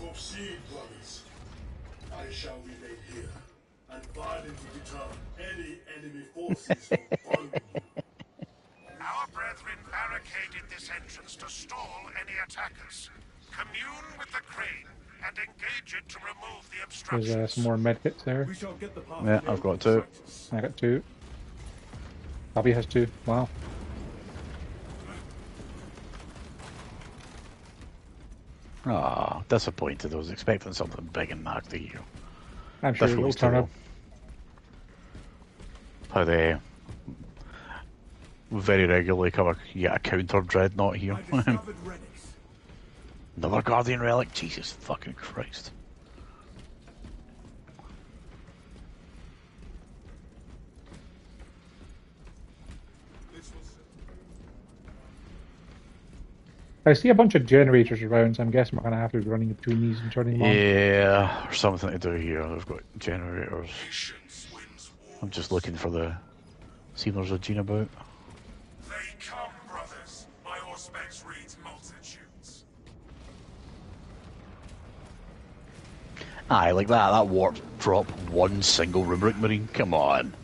Proceed, brothers. I shall remain here and violently deter any enemy forces from following you. Our brethren barricaded this entrance to stall any attackers. Commune with the crane and engage it to remove the obstructions. There's some more medkits there. We shall get the path. Yeah, I've got two. I got 2. Bobby has 2. Wow. Ah, disappointed. I was expecting something big and nasty here. I'm sure This it'll was turn up. How they very regularly cover you get a counter dreadnought here. I discovered relics. Another Guardian Relic? Jesus fucking Christ. This will serve. I see a bunch of generators around, so I'm guessing we're gonna have to be running between these and turning them on. Yeah, there's something to do here. They've got generators. Patience wins war. I'm just looking for the... See if there's a gene about. They come, brothers. My auspex reads multitudes. Aye, like that. That warp drop one single Rimbrick Marine. Come on.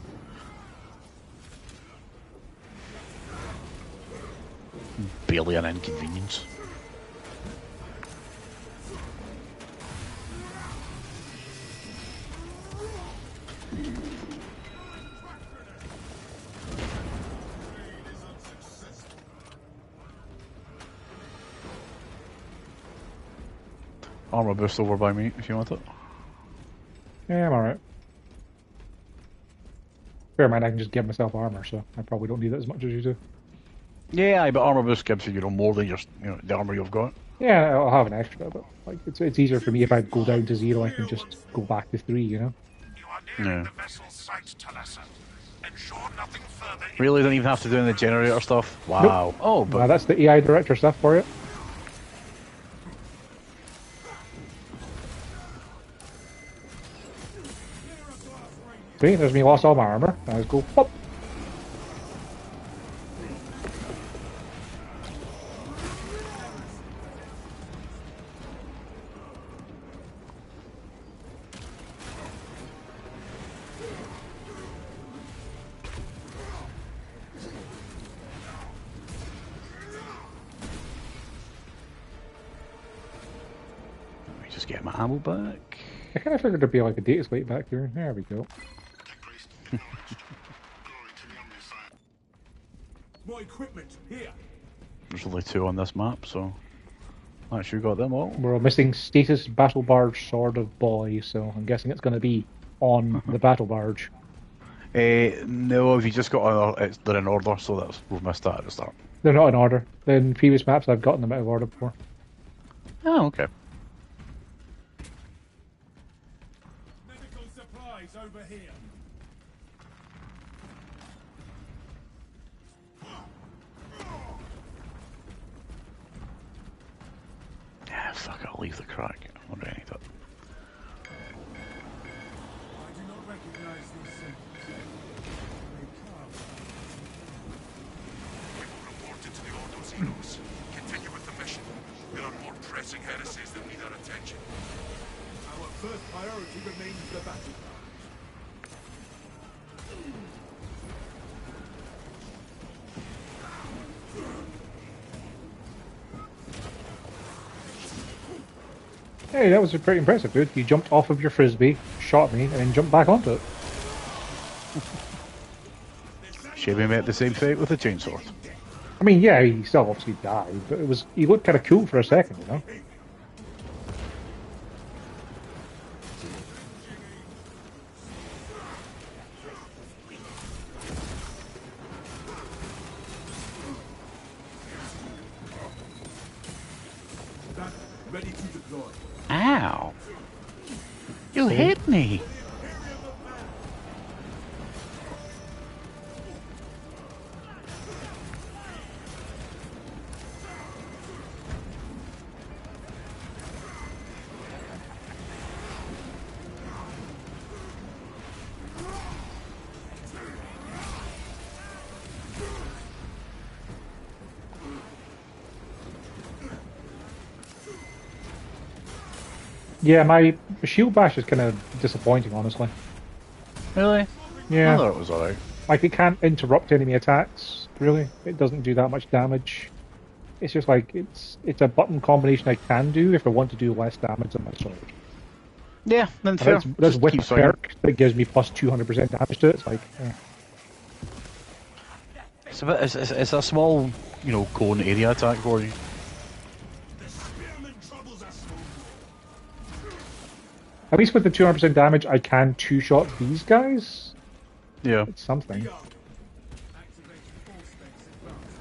Barely an inconvenience. Armor boost over by me if you want it. Yeah, I'm alright. Bear in mind, I can just give myself armor, so I probably don't need it as much as you do. Yeah, aye, but armor boost gives you more than just the armor you've got. Yeah, I'll have an extra, but like it's easier for me if I go down to 0, I can just go back to 3, you know? You are nearing Yeah. the vessel's site, Talassa. Ensure nothing further. Really don't even have to do any generator stuff. Wow. Oh, but That's the AI director stuff for you. See, there's me lost all my armor. Now let's go pop. let me just get my ammo back. I kind of figured there'd be like a data slate back here. There we go. More equipment here. There's only 2 on this map, so actually got them all. We're missing status battle barge sword of boy, so I'm guessing it's going to be on the battle barge. No, if you just got they're in order, so we've missed that at the start. They're not in order. In previous maps, I've gotten them out of order before. Oh, okay. Medical supplies over here. Yeah, fuck it, I'll leave the crack. I don't really need it. I do not recognize these symbols. They come. We will report it to the Ordo's heroes. Continue with the mission. There are more pressing heresies that need our attention. Our first priority remains the battle. Hey, that was pretty impressive, dude. You jumped off of your frisbee, shot me, and then jumped back onto it. Shame we met the same fate with a chainsaw. I mean, yeah, he still obviously died, but he looked kind of cool for a second, you know? Ready to deploy. Ow! You hit me! Yeah, my shield bash is kind of disappointing, honestly. Really? I Yeah, thought it was alright. like it can't interrupt enemy attacks, really. It doesn't do that much damage. It's just like, it's a button combination I can do if I want to do less damage than my sword. Yeah, then fair. That's Just with keep a swinging. perk that gives me plus 200% damage to it. It's like, eh. It's a small, cone area attack for you. The spearman troubles us. At least with the 200% damage, I can two-shot these guys. Yeah. It's something.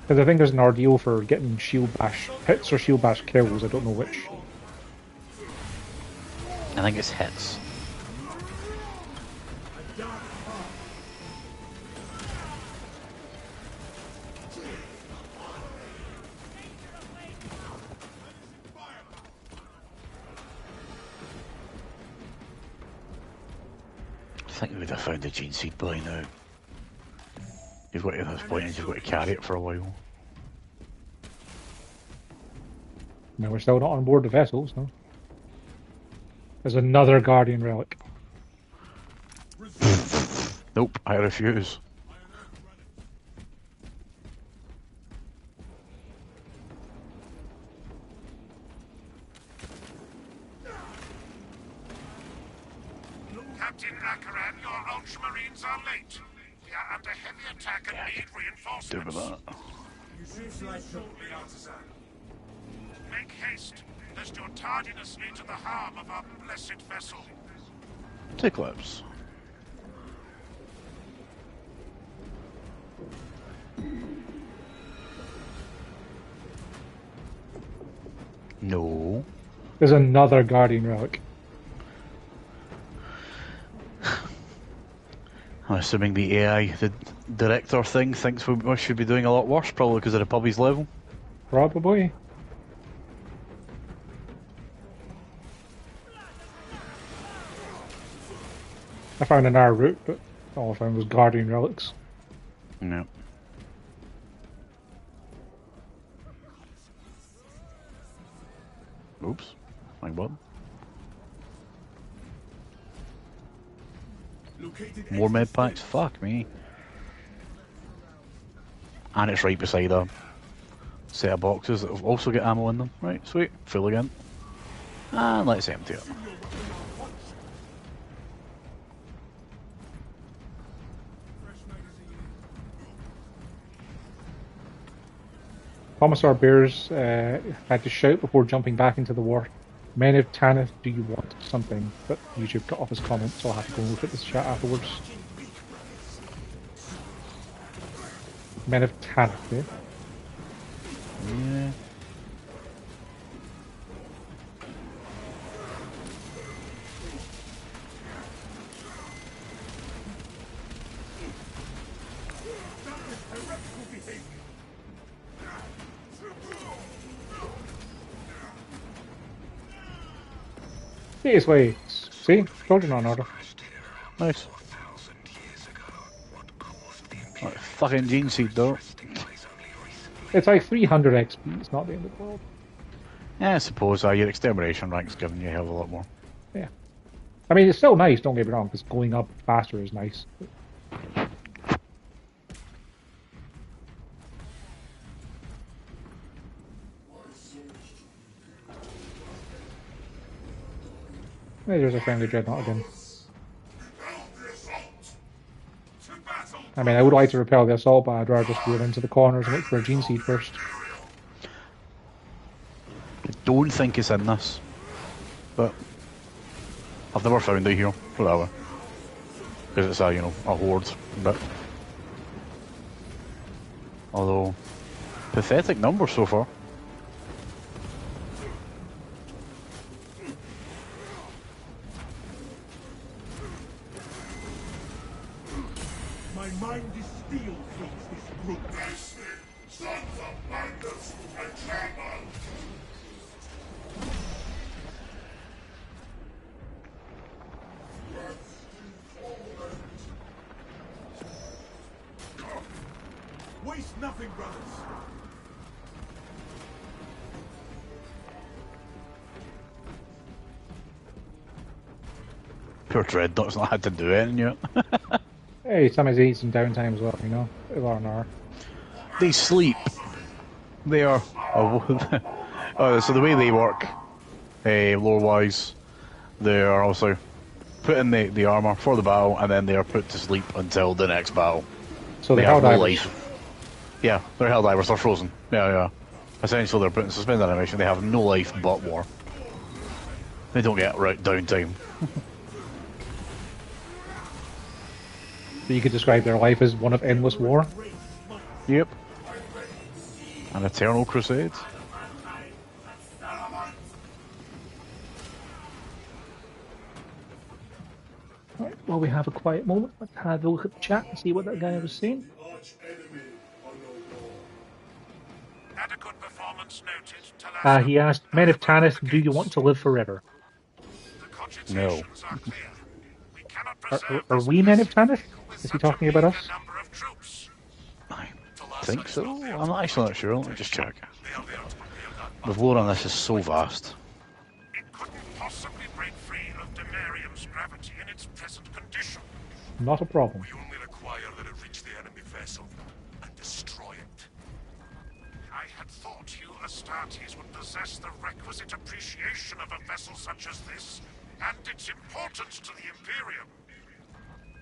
Because I think there's an ordeal for getting shield bash hits or shield bash kills. I don't know which. I think it's hits. I think we would have found the gene seed by now. You've got to this point and you've got to carry it for a while. No, we're still not on board the vessels, no. There's another Guardian relic. Nope, I refuse. Captain Akaran, your Ultramarines are late. We are under heavy attack and need Do reinforcements. with that. You seems like Shortly, Artisan. Make haste, lest your tardiness lead to the harm of our blessed vessel. Take lips. No. There's another Guardian relic. I'm assuming the AI, the director thing, thinks we should be doing a lot worse, probably because of the puppy's level. Probably. I found an hour route, but all I found was Guardian relics. Yeah. Oops. My bad. located More med exit packs? Fuck me. And it's right beside a set of boxes that have also got ammo in them. Right, sweet. Full again. And let's empty it. Commissar Bears had to shout before jumping back into the war. Men of Tanith, do you want something? But YouTube cut off his comment, so I'll have to go and look at this chat afterwards. Men of Tanith, eh? Yeah. Seriously, see? Told you not in order. Nice. Right, fucking gene seed though. It's like 300 XP, it's not the end of the world. Yeah, I suppose your extermination rank's giving you a hell of a lot more. Yeah. I mean, it's still nice, don't get me wrong, because going up faster is nice. Hey, there's a friendly dreadnought again. I mean, I would like to repel the assault, but I'd rather just run into the corners and look for a gene seed first. I don't think it's in this, but I've never found it here, whatever. Because it's a, you know, a horde, but... Although, pathetic number so far. My mind is steel against this group. Sons of madness and tremble! Waste nothing, brothers. Poor Dreadnought's not had to do anything yet. Hey, sometimes they need some downtime as well, you know? R&R. They sleep. They are... Oh, so the way they work, lore-wise, they are also put in the armour for the battle, and then they are put to sleep until the next battle. So They they have no Helldivers. life. Yeah, they're Helldivers, they're frozen. Yeah. Essentially, they're put in suspended animation, they have no life but war. They don't get downtime. So you could describe their life as one of endless war. Yep. An eternal crusade. Right, while we have a quiet moment, let's have a look at the chat and see what that guy was saying. Arch enemy on no more. Adequate performance noted. Talassa. He asked, Men of Tanith, do you want to live forever? The cogitations are clear. We cannot Are, preserve are this we Men of capacity Tanith? with Is he such a talking about meager us? number of troops. I Talassa think is so. not the I'm not actually not sure. Let me just check. The lore on this is so vast. It couldn't possibly break free of Demarium's gravity in its present condition. Not a problem. We only require that it reach the enemy vessel and destroy it. I had thought you Astartes would possess the requisite appreciation of a vessel such as this, and its importance to the Imperium.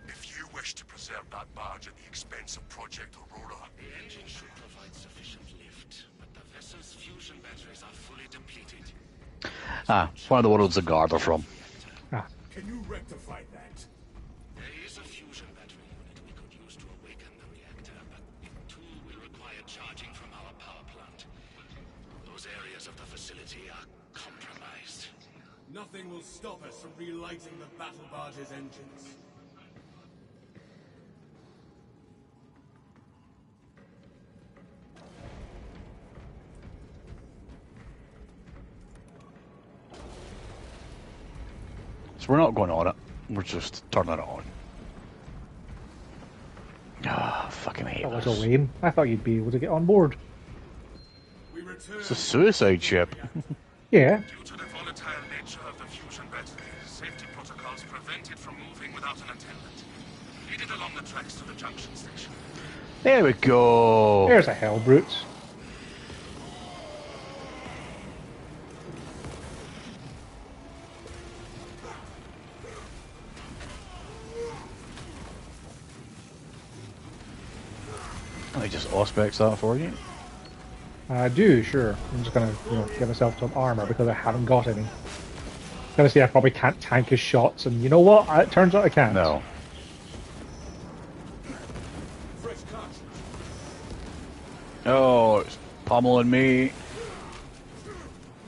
If you wish to preserve that barge at the expense of Project Aurora, The engine should provide sufficient lift, but the vessel's fusion batteries are fully depleted. Ah, one of the worlds the guard are from. Ah, Can you rectify that? There is a fusion battery unit we could use to awaken the reactor, but it too will require charging from our power plant. Those areas of the facility are compromised. Nothing will stop us from relighting the battle barge's engines. So we're not going on it. We're just turning it on. Ah, fucking hate that was this. a lame. I thought you'd be able to get on board. We return. It's a suicide ship. Yeah, due to the volatile nature of the fusion battery, safety protocols prevent it from moving without an attendant. Lead it along the tracks to the junction station. There we go. there's a hell brute. I just auspex that for you. I do, sure. I'm just gonna, get myself some armor because I haven't got any. Gonna say I probably can't tank his shots, and you know what? It turns out I can't. No. Oh, it's pummeling me.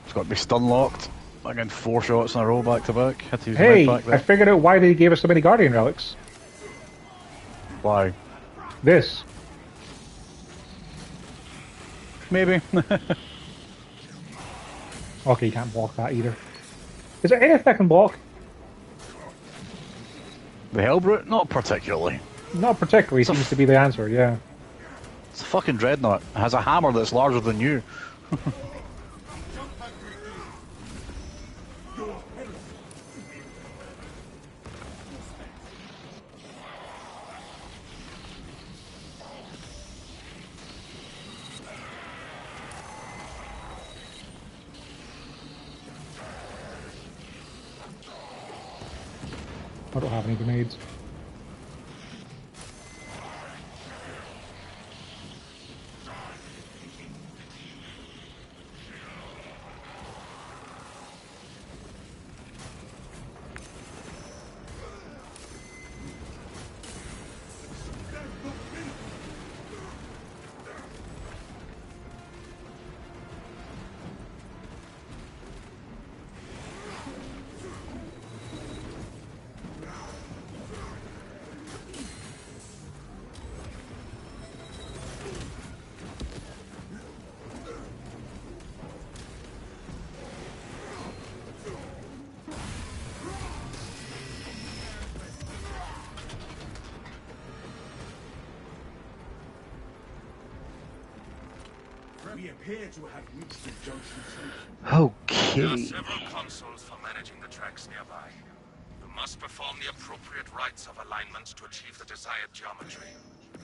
It's got to be stun locked. Again, 4 shots in a row back to back. Had to use the med Hey, pack I there. figured out why they gave us so many Guardian relics. Why? This. Maybe. Okay, you can't block that either. Is there anything I can block? The Hellbrute? Not particularly. Not particularly seems to be the answer, yeah. It's a fucking dreadnought. It has a hammer that's larger than you. I don't have any grenades. We appear to have reached the junction station. There are Okay. several consoles for managing the tracks nearby. You must perform the appropriate rites of alignment to achieve the desired geometry.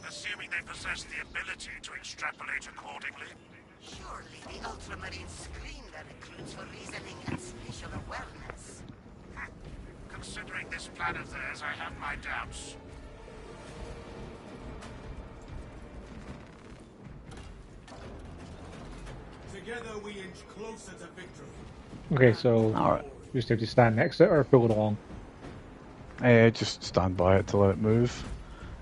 Assuming they possess the ability to extrapolate accordingly. Surely the Ultramarines screen their recruits for reasoning and spatial awareness. Considering this plan of theirs, I have my doubts. Together we inch closer to victory. Okay, so Alright. you just have to stand next to it or pull it along. Just stand by it to let it move.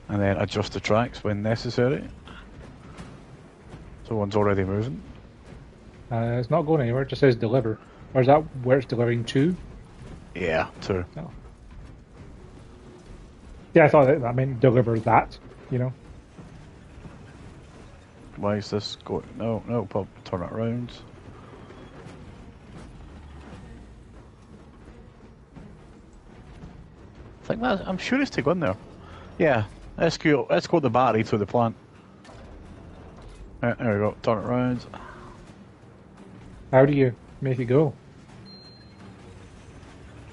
And then adjust the tracks when necessary. So one's already moving. It's not going anywhere, it just says deliver. Or is that where it's delivering to? Yeah, 2. Oh. Yeah, I thought that meant deliver that, Why is this going? No, no, pop, turn it around. I think that, I'm sure it's to go in there. Yeah, escort the battery to the plant. There we go, turn it around. How do you make it go?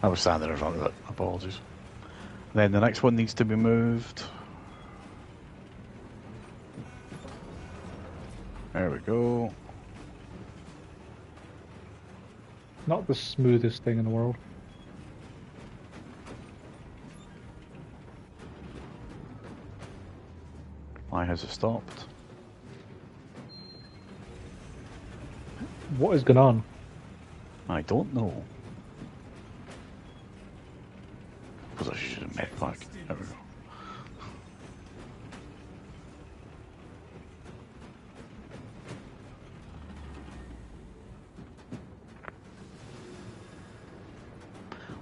I was standing in front of it, apologies. Then the next one needs to be moved. There we go. Not the smoothest thing in the world. Why has it stopped? What is going on? I don't know. Because I should have met back. There we go.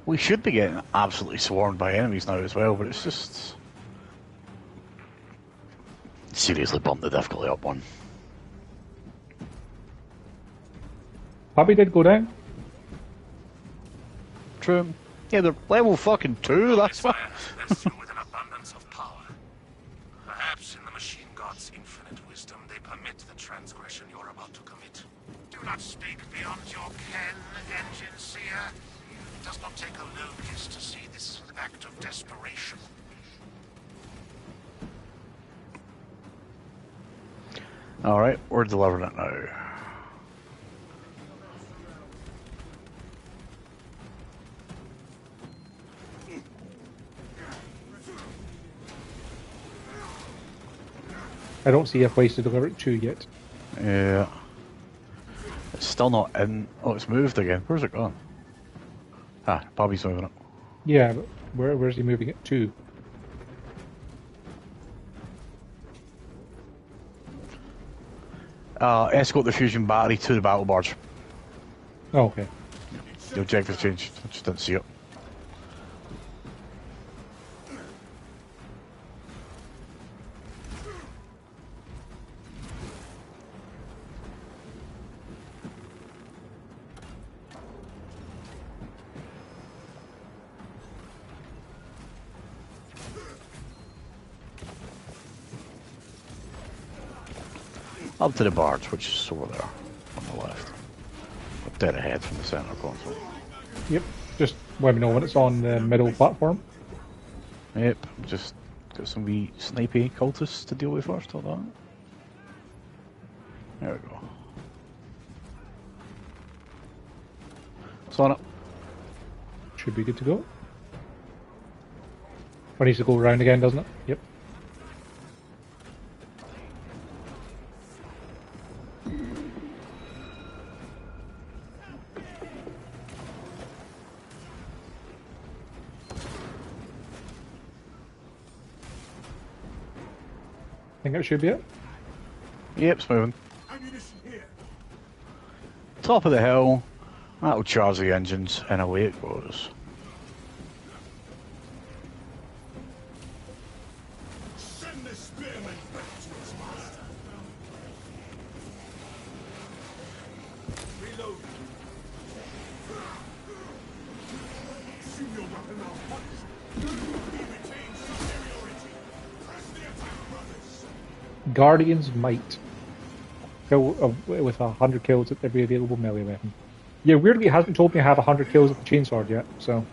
We should be getting absolutely swarmed by enemies now as well, but it's just... seriously bumped the difficulty up one. Puppy did go down. True. Yeah, they're level fucking 2, that's why. That's through with an abundance of power. Perhaps in the machine god's infinite wisdom, they permit the transgression you're about to commit. Do not speak beyond your ken, engine seer. It does not take a locust to see this act of desperation. Alright, we're delivering it now. I don't see a place to deliver it to yet. Yeah. still not in. Oh, it's moved again. Where's it gone? Ah, Bobby's moving it. Yeah, but where's he moving it to? Escort the fusion battery to the battle barge. Oh, okay. The objective's changed. I just didn't see it. Up to the barge, which is over there on the left. Up dead ahead from the center console. Yep. Just let me know when it's on the middle platform. Yep, just got some wee snipey cultists to deal with first, hold on. There we go. It's on it. Should be good to go. But needs to go around again, doesn't it? Yep. I think that should be it. Yep, it's moving. Top of the hill. That'll charge the engines and away it goes. Send the spearman back to his master. Reload. Assume your weapon malfunction. He retains superiority. Press the attack, brothers. Guardian's Might. Kill with 100 kills at every available melee weapon. Yeah, weirdly it hasn't told me I have 100 kills with the chainsword yet, so...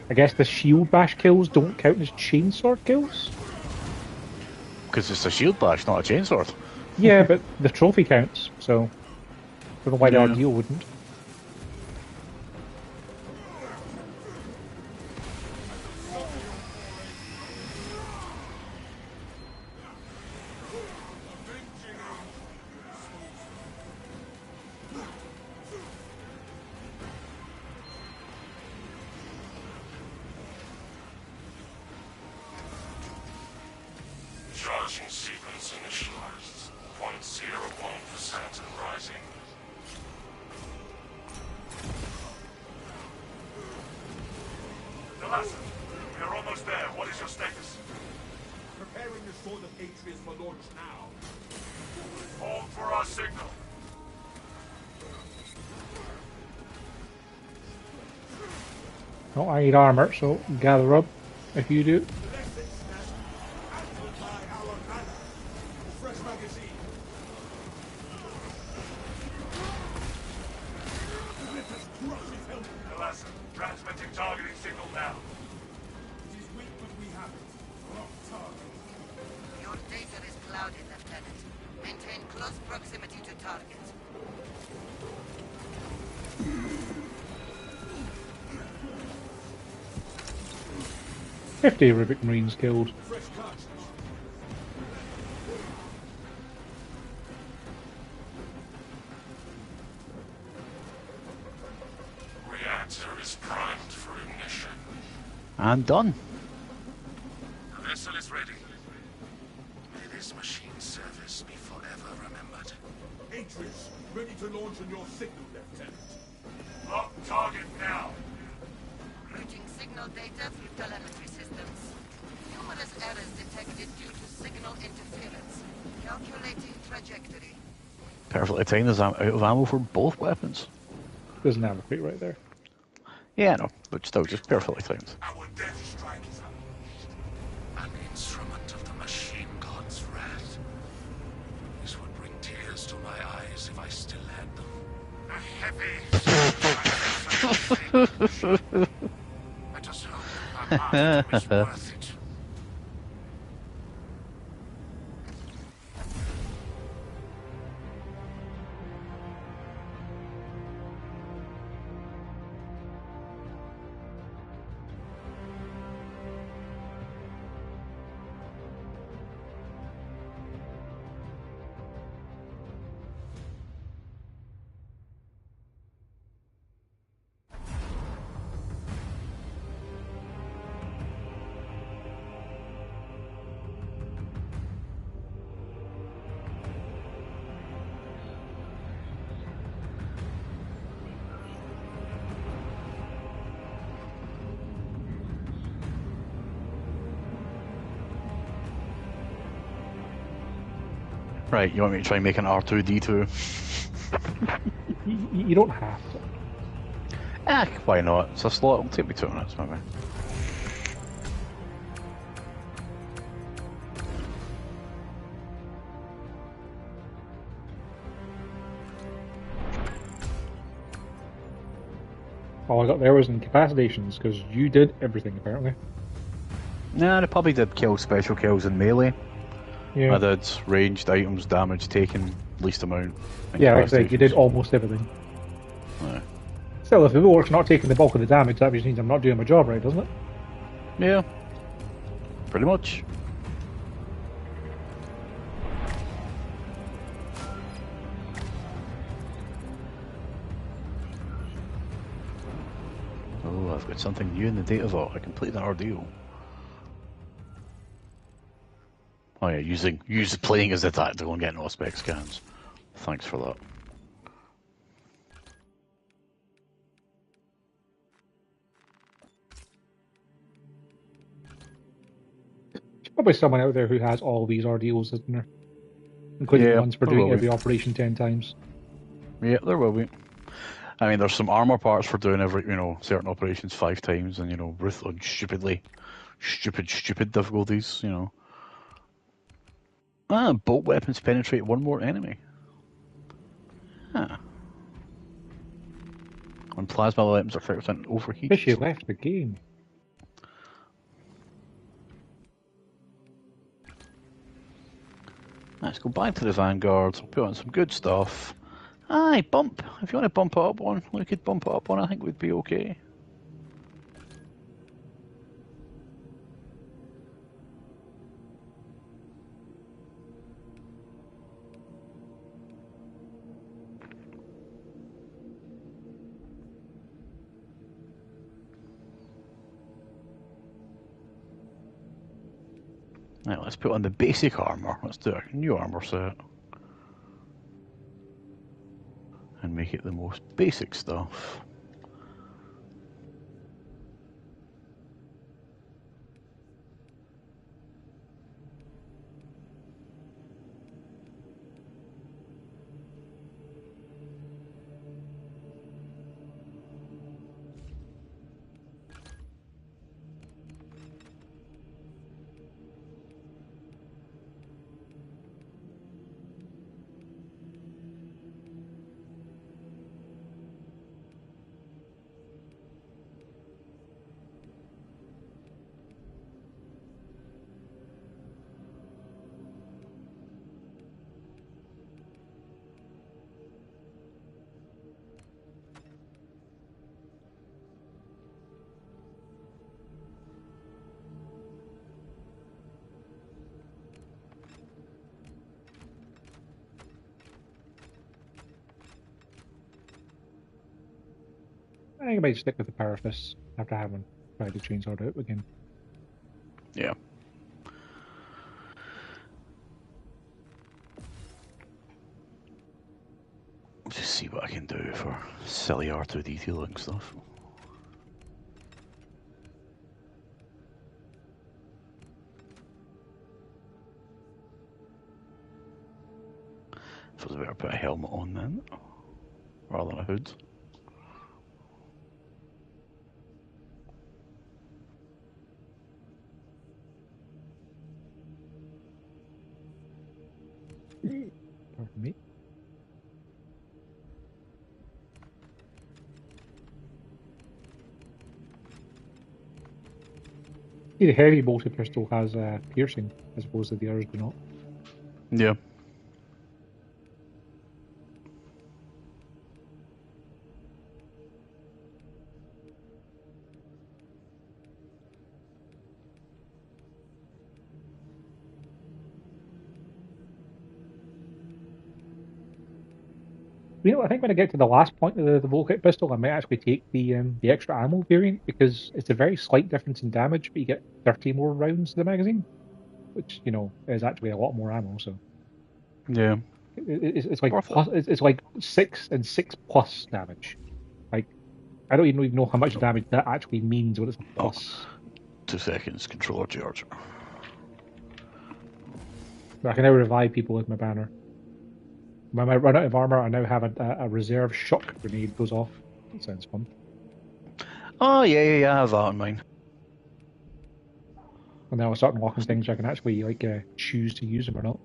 I guess the shield bash kills don't count as chainsword kills? Because it's a shield bash, not a chainsword. Yeah, but the trophy counts, so... I don't know why the Yeah. ordeal wouldn't. Charging sequence initialized. 0.01% and rising. Delassa, we are almost there. What is your status? Preparing the sword of Atreus for launch now. Hold for our signal. Oh, I need armor, so gather up if you do. Fresh magazine. Let us crush his helmet. Delassa, transmitting targeting signal now. It is weak, but we have it. Rock target. Your data is clouded, Lieutenant. Maintain close proximity to target. 50 Rubik Marines killed. Fresh cartridge. Reactor is primed for ignition. And done. The vessel is ready. May this machine's service be forever remembered. Atreus, ready to launch on your signal, Lieutenant. Lock target now. Routing signal data through telemetry systems. Numerous errors detected due to signal interference. Calculating trajectory. Perfectly timed as I'm out of ammo for both weapons. There's an ammo crate right there. Yeah, no, but still just perfectly timed. Our death strike is unleashed. An instrument of the machine god's wrath. This would bring tears to my eyes if I still had them. A heavy... Let us hope our martyrdom is worth it. Right, you want me to try and make an R2D2? You don't have to. Ah, why not? It's a slot, it'll take me 2 minutes maybe. All I got there was incapacitations, because you did everything, apparently. Nah, I probably did kill special kills in melee. Yeah. I did ranged items, damage taken, least amount. Yeah, like I said, you did incapacitations. almost everything. Aye. Still, if the Bulwark's not taking the bulk of the damage, that just means I'm not doing my job right, doesn't it? Yeah, pretty much. Oh, I've got something new in the data vault. I completed an ordeal. Oh yeah, using playing as a tactical and getting all spec scans. Thanks for that. There's probably someone out there who has all these ordeals, isn't there? Including the Yeah, ones for there doing will every be. operation 10 times. Yeah, there will be. I mean, there's some armor parts for doing every, certain operations 5 times, and ruthless, stupid difficulties. Bolt weapons penetrate 1 more enemy. Huh. When plasma weapons are 5% overheat. Wish you left the game. Let's go back to the Vanguard. I'll put on some good stuff. Aye, bump. If you want to bump it up one, we could bump it up one. I think we'd be okay. Right, let's put on the basic armor. Let's do a new armor set. And make it the most basic stuff. I think I might stick with the power fists after having tried the chainsaw out again. Yeah. Just see what I can do for silly R2 detailing stuff. If I was better put a helmet on then, rather than a hood. Pardon me. See, the heavy bolted pistol has piercing, as opposed to the others do not. Yeah. I think when I get to the last point of the Volkite pistol, I might actually take the extra ammo variant, because it's a very slight difference in damage, but you get 30 more rounds to the magazine, which is actually a lot more ammo. So Yeah. it's like Worth it. plus, it's like 6 and 6 plus damage. Like, I don't even know how much damage that actually means when it's a plus. 2 seconds, controller charger. I can now revive people with my banner. When I run out of armor, I now have a reserve shock grenade goes off. That sounds fun. Oh, yeah, I have that on mine. And then I'll start unlocking things so I can actually like choose to use them or not.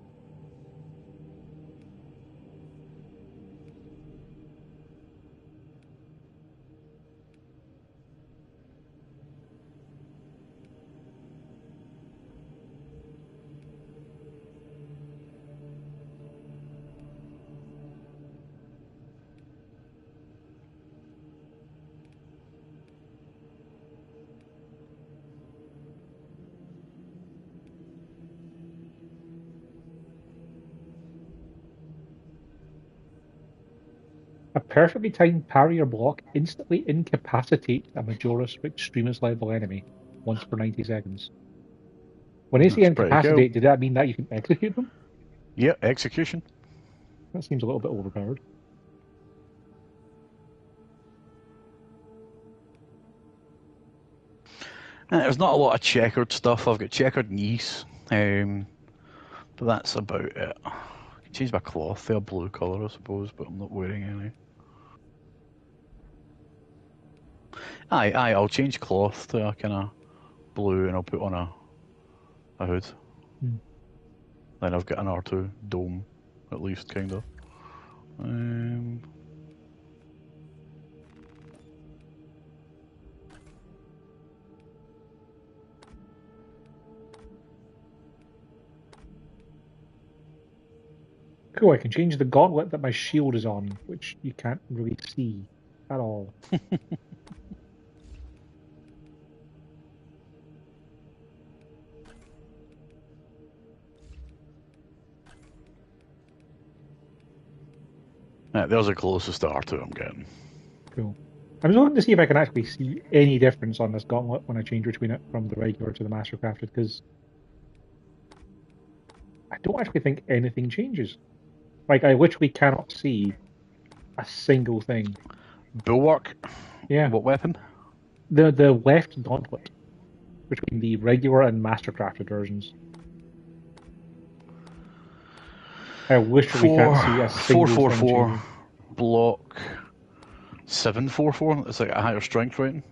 A perfectly timed parry or block instantly incapacitates a Majora's extremist level enemy once per 90 seconds. When they say That's pretty cool. incapacitate, did that mean that you can execute them? Yeah, execution. That seems a little bit overpowered. There's not a lot of checkered stuff. I've got checkered knees, but that's about it. I can change my cloth to a blue colour, I suppose, but I'm not wearing any. Aye, I'll change cloth to a kind of blue and I'll put on a hood. Then I've got an R2 dome, at least, kind of. Cool, I can change the gauntlet that my shield is on, which you can't really see at all. There's the closest to R2 I'm getting. Cool. I'm just looking to see if I can actually see any difference on this gauntlet when I change between it from the regular to the Mastercrafted, because I don't actually think anything changes. Like, I literally cannot see a single thing. Bulwark? Yeah. What weapon? The left gauntlet between the regular and Mastercrafted versions. I literally can't see a single 444 thing changing. block 744. It's like a higher strength rating.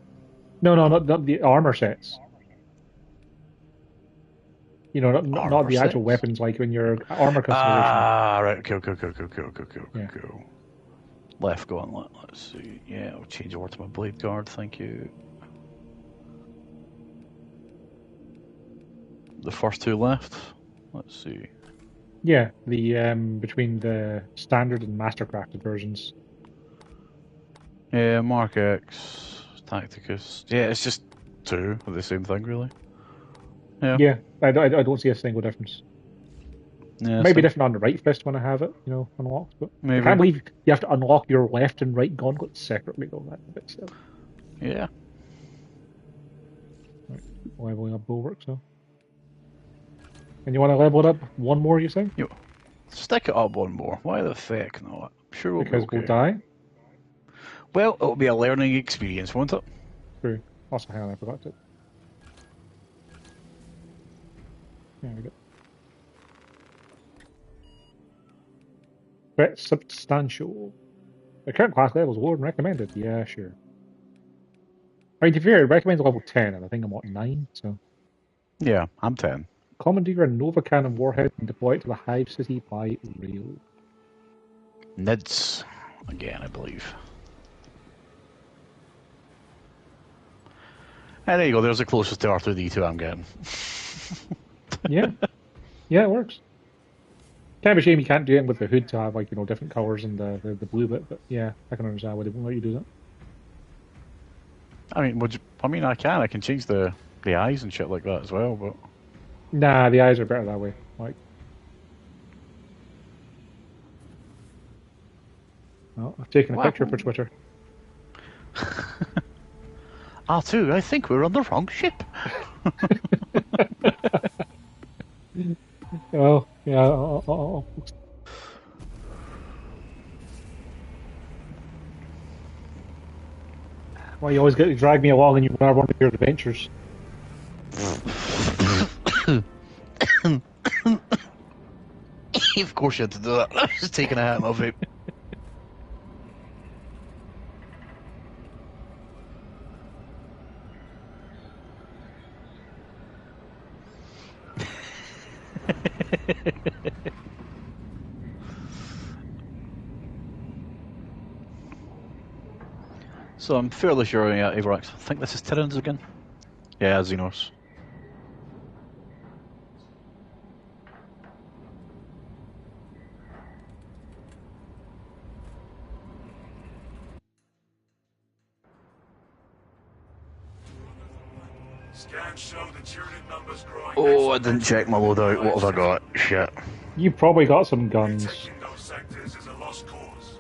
No, not the armor sets. You know, not the actual sets? weapons, like when your armor customization. Ah, right. Cool. Yeah. Cool. Left gauntlet. Let's see. Yeah, I'll change over to my blade guard. Thank you. The first two left. Let's see. Yeah, the between the standard and Mastercrafted versions. Yeah, Mark X, Tacticus. Yeah, it's just two of the same thing, really. Yeah. I don't see a single difference. Yeah, It might be different on the right fist when I have it, unlocked. But maybe. I can't believe you have to unlock your left and right gauntlets separately, though. That's a bit silly. Yeah. Right, leveling up Bulwark, so. And you want to level it up one more, you say? Stick it up one more. Why the feck not? I'm sure we'll Because be okay. we'll die? Well, it'll be a learning experience, won't it? True. Also, hang on, I forgot to. There we go. Threat substantial. The current class level is lower than recommended. Yeah, sure. I mean, to be fair, it recommends level 10, and I think I'm at 9, so. Yeah, I'm 10. Commandeer a Nova Cannon warhead and deploy it to the Hive City by rail. Nids. Again, I believe. And there you go, there's the closest to R2D2 I'm getting. Yeah. Yeah, it works. Kind of a shame you can't do it with the hood to have, like, different colours and the blue bit, but yeah, I can understand why they won't let you do that. I mean, I can change the eyes and shit like that as well, but... Nah, the eyes are better that way. Like, well, I've taken a picture for Twitter. R2, I think we're on the wrong ship. Oh, yeah. Well, you always get to drag me along and you run one of your adventures. Of course you had to do that. I was just taking a hit of my vape. So I'm fairly sure, yeah, Avarax. I think this is Tyrants again. Yeah, Xenos. Scans show the Tyranid numbers growing. Oh, I didn't check my loadout. What have I got? Shit. You probably got some guns. Taking those sectors is a lost cause.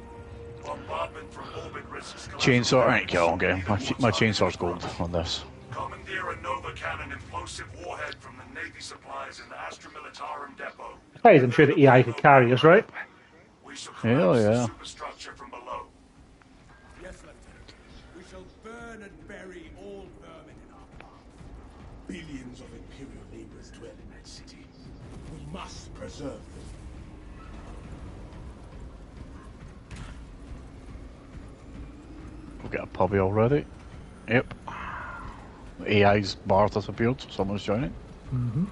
Bombardment from orbit risks. Chainsaw, right, kill, okay. My chainsaw's gold on this. Commandeer a Nova Cannon implosive warhead from the Navy supplies in the Astra Militarum depot. Besides, I'm sure the AI could carry us, right? We shall Hell collapse the yeah. superstructure from below. Yes, Lieutenant. We shall burn and bury all vermin in our path. Billions of Imperial laborers dwell in that city. We must preserve them. We've got a puppy already. Yep. AI's bar disappeared, so someone's joining. Mm-hmm.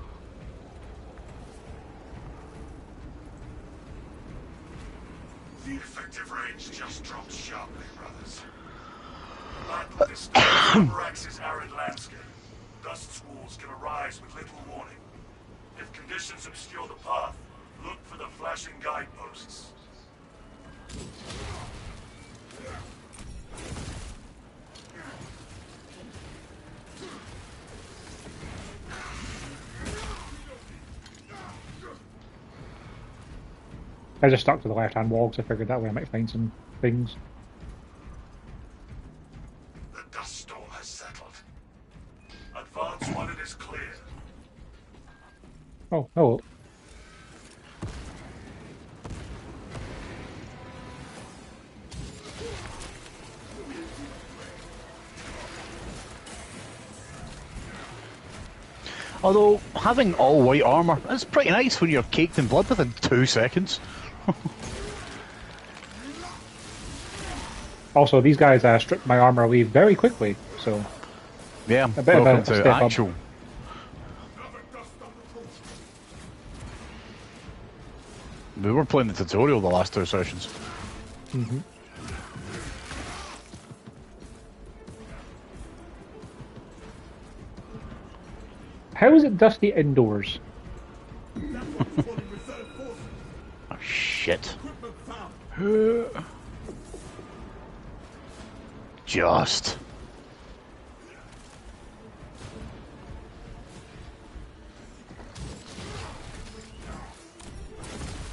The effective range just dropped sharply, brothers. Battle disturbs Bulwark's arid landscape. Dust squalls can arise with little warning. If conditions obscure the path, look for the flashing guideposts. I just stuck to the left-hand wall because I figured that way I might find some things. The dust storm has settled. Advance when it is clear. Oh, hello. Although, having all white armour is pretty nice when you're caked in blood within 2 seconds. Also, these guys stripped my armor away very quickly, so Yeah, a bit welcome of a to step up. actual. We were playing the tutorial the last 2 sessions. Mm-hmm. How is it dusty indoors? Oh, shit. Just.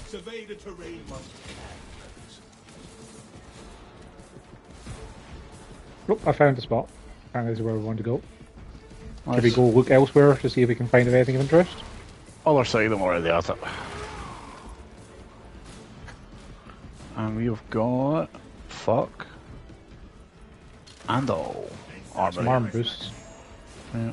Survey the terrain, Master. Oh, I found the spot. Apparently this is where we want to go. Nice. Should we go look elsewhere to see if we can find anything of interest? Other side, I'm already at it. And we've got... Fuck. And all. Armor. Some armor boosts. Yeah.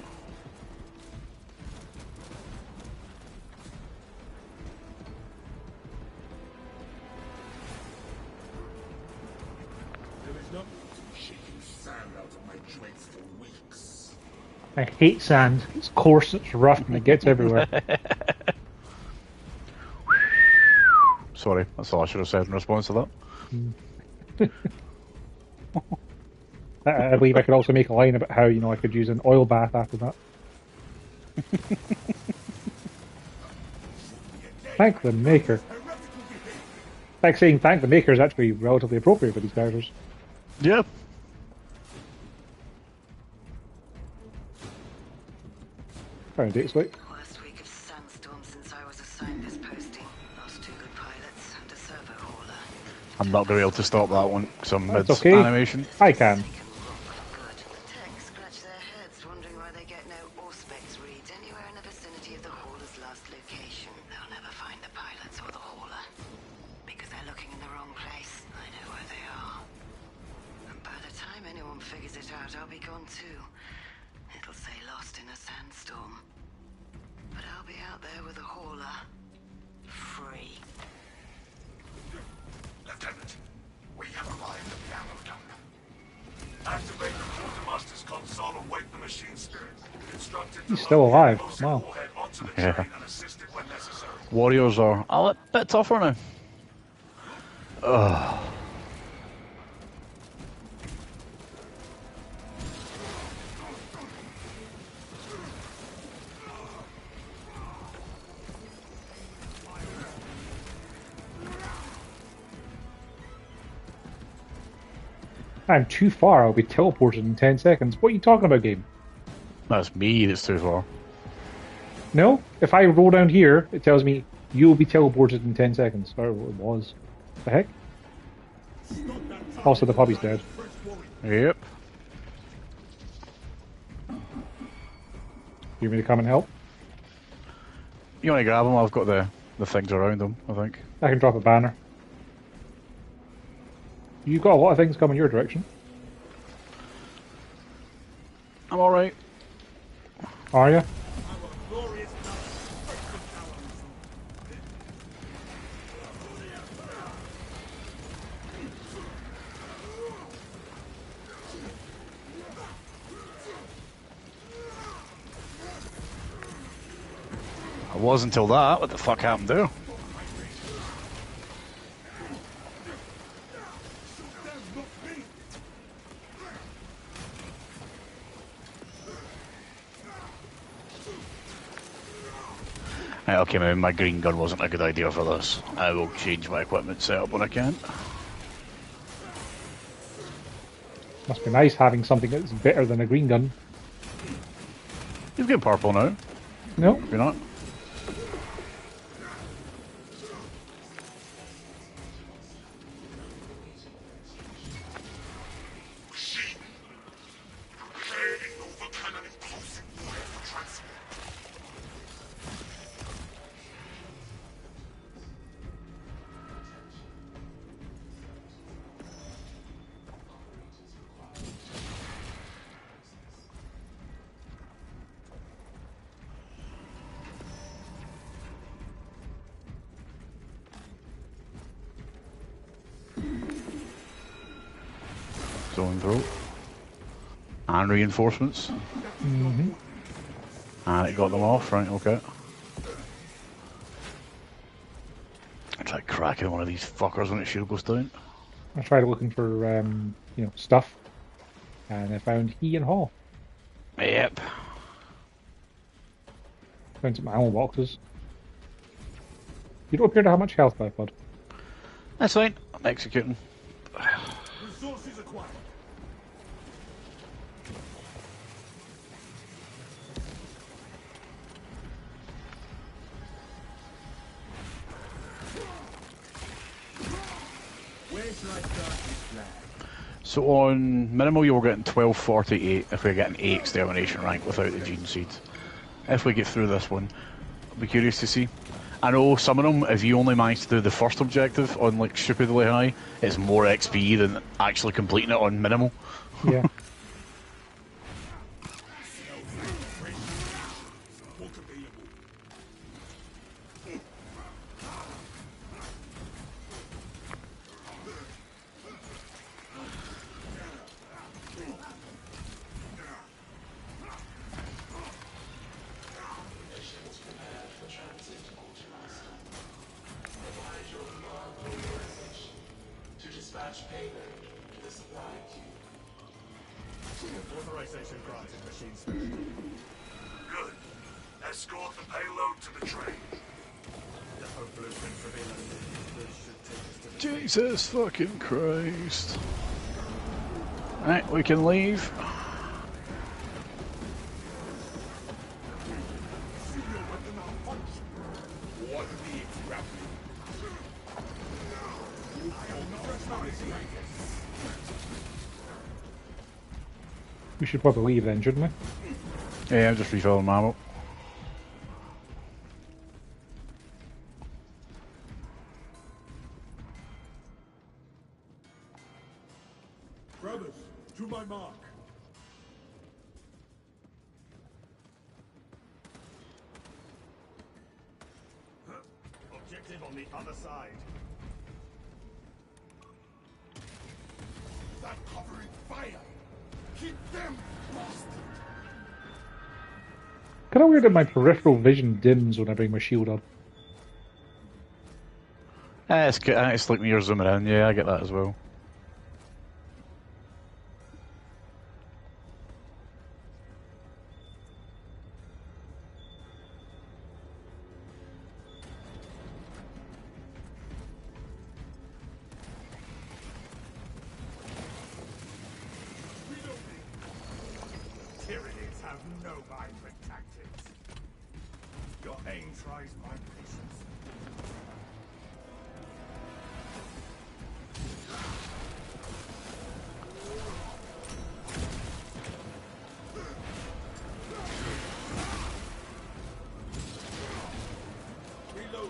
There is nothing to be shaking sand out of my joints for weeks. I hate sand. It's coarse, it's rough, and it gets everywhere. Sorry, that's all I should have said in response to that. I believe I could also make a line about how, I could use an oil bath after that. Thank the maker. Like saying thank the maker is actually relatively appropriate for these characters. Yeah. Found dates like. Worst week of sandstorm since I was assigned this posting. Lost 2 good pilots and a servo hauler. I'm not going to be able to stop that one because I'm mid That's okay. animation. I can. Good. Techs scratch their heads wondering why they get no Auspex reads anywhere in the vicinity of the hauler's last location. They'll never find the pilots or the hauler. Because they're looking in the wrong place. I know where they are. And by the time anyone figures it out, I'll be gone too. It'll say lost in a sandstorm. But I'll be out there with a hauler. Free. Lieutenant, we have arrived at the ammo dump. Activate the quartermaster's console and wake the machine spirit. Instructed to He's still load the alive. explosive Wow. warhead onto the Yeah. train and assist it when necessary. Warriors are a bit tougher now. Ugh. I'm too far. I'll be teleported in 10 seconds. What are you talking about, game? That's me that's too far. No? If I roll down here, it tells me you will be teleported in 10 seconds. Or it was. The heck? Also, the puppy's dead. Yep. You want me to come and help? You want to grab them? I've got the things around them, I think. I can drop a banner. You've got a lot of things coming your direction. I'm alright. Are you? I was until that. What the fuck happened there? Right, okay, maybe my green gun wasn't a good idea for this. I will change my equipment setup when I can. Must be nice having something that's better than a green gun. You've got purple now. No? You're not? Machine, prepare a Nova Cannon explosive warhead for transport. Going through. And reinforcements. Mm-hmm. And it got them off, right, okay. I tried cracking one of these fuckers when its shield goes down. I tried looking for, stuff. And I found he and Hall. Yep. Found some ammo boxes. You don't appear to have much health, bud. That's fine. I'm executing. Resources acquired. Where should I start this plan? So on minimal you were getting 1248 if we're getting 8 extermination rank without the gene seed. If we get through this one, I'll be curious to see. I know some of them, if you only manage to do the first objective on like stupidly high, it's more XP than actually completing it on minimal. Yeah. Authorization granted, machine spirit. Good. Escort the payload to the train. Depot blueprint revealing. This should take us to the Jesus fucking Christ. Right, we can leave. What needs grappling? We should probably leave then, shouldn't we? Yeah, I'm just refilling my ammo. Brothers, to my mark. Objective on the other side. Start covering fire. Keep them lost. Kind of weird that my peripheral vision dims when I bring my shield up. It's like when you're zooming in, yeah, I get that as well. Tyranids have no mind for tactics. Your aim tries my patience. Reload.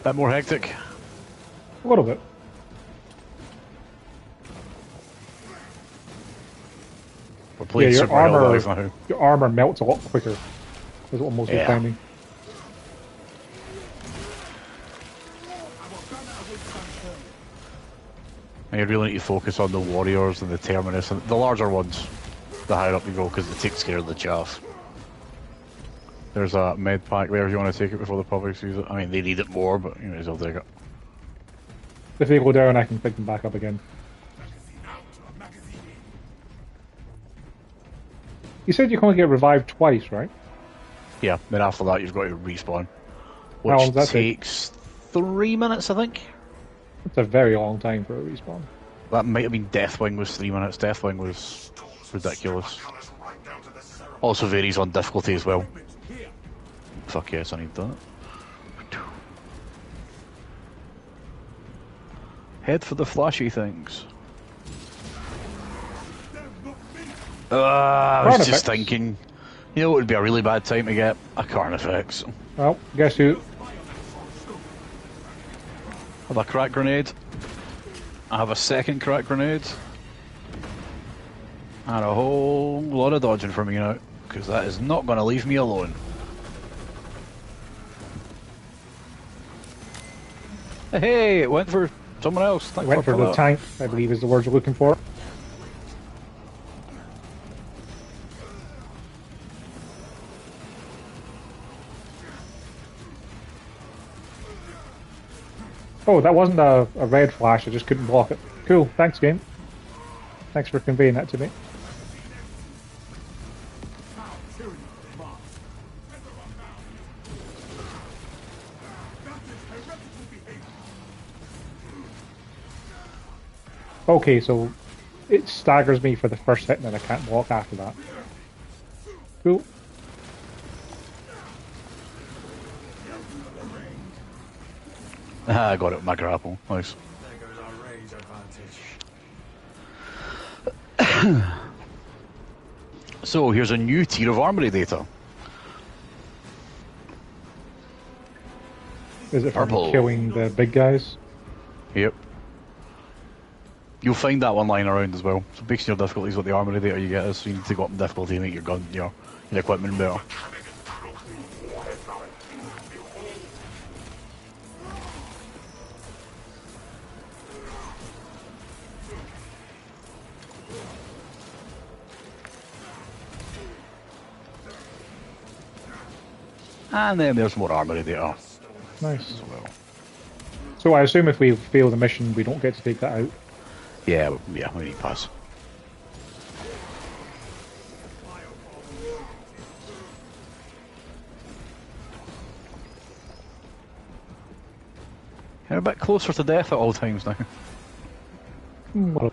Bit more hectic. A little bit. We're playing Yeah, Super Hell Live now. your armor melts a lot quicker. Is what I'm mostly Yeah. finding. And you really need to focus on the warriors and the terminus and the larger ones, the higher up you go, because it takes care of the chaff. There's a med pack there if you want to take it before the public use it. I mean, they need it more, but you may as well take it. If they go down, I can pick them back up again. Magazine out. Magazine in. You said you can only get revived twice, right? Yeah, then after that you've got to respawn, How long which does that take? takes 3 minutes, I think. That's a very long time for a respawn. That might have been Deathwing was 3 minutes. Deathwing was ridiculous. Right down to the ceremony. Also varies on difficulty as well. Here. Fuck yes, I need that. Head for the flashy things. I was Carnifex. just thinking, you know what would be a really bad time to get? A Carnifex. Well, guess who? I have a crack grenade. I have a second crack grenade. And a whole lot of dodging from me now, because that is not going to leave me alone. Hey, it went for someone else. Thanks Went for the that. tank, I believe is the word you're looking for. Oh, that wasn't a red flash, I just couldn't block it. Cool, thanks game. Thanks for conveying that to me. Okay, so it staggers me for the first hit and then I can't block after that. Cool. Ah, I got it with my grapple. Nice. There goes our range advantage. So, here's a new tier of armory data. Is it from Purple. killing the big guys? Yep. You'll find that one lying around as well. So basically your difficulty is what the armory data you get is, so you need to go up in difficulty and make your gun, your equipment better. And then there's more armory data Nice. as well. So I assume if we fail the mission, we don't get to take that out. Yeah, we need pass. You're a bit closer to death at all times now. Well,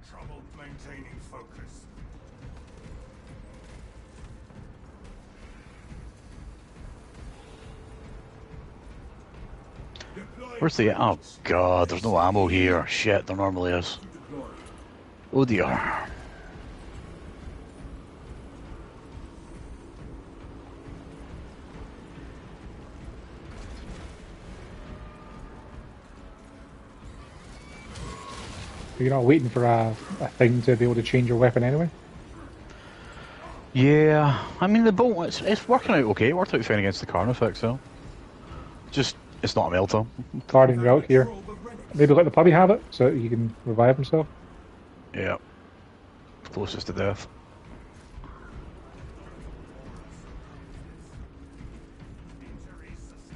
Trouble maintaining focus. Deploy. Where's the... Oh god, there's no ammo here. Shit, there normally is. Deploy. Oh dear. You're not waiting for a thing to be able to change your weapon anyway. Yeah, I mean the bolt, it's working out okay. It worked out fine against the Carnifex, though. Just, it's not a melter. Guardian relic here. Maybe let the puppy have it so that he can revive himself. Yeah. Closest to death.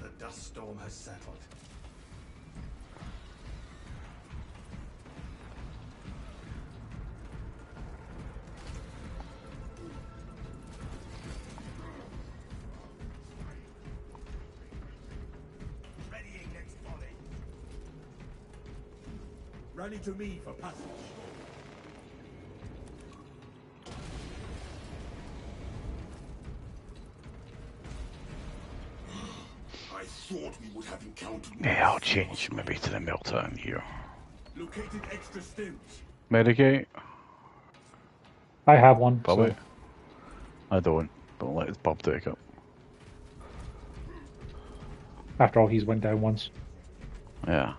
The dust storm has settled. Readying next volley. Rally to me for passage. I thought we would have encountered. Yeah, I'll change maybe to the melter in here. Located extra stims. Medicate? I have one. Probably. So I don't. Don't let his pub take it. after all, he's went down once. Yeah.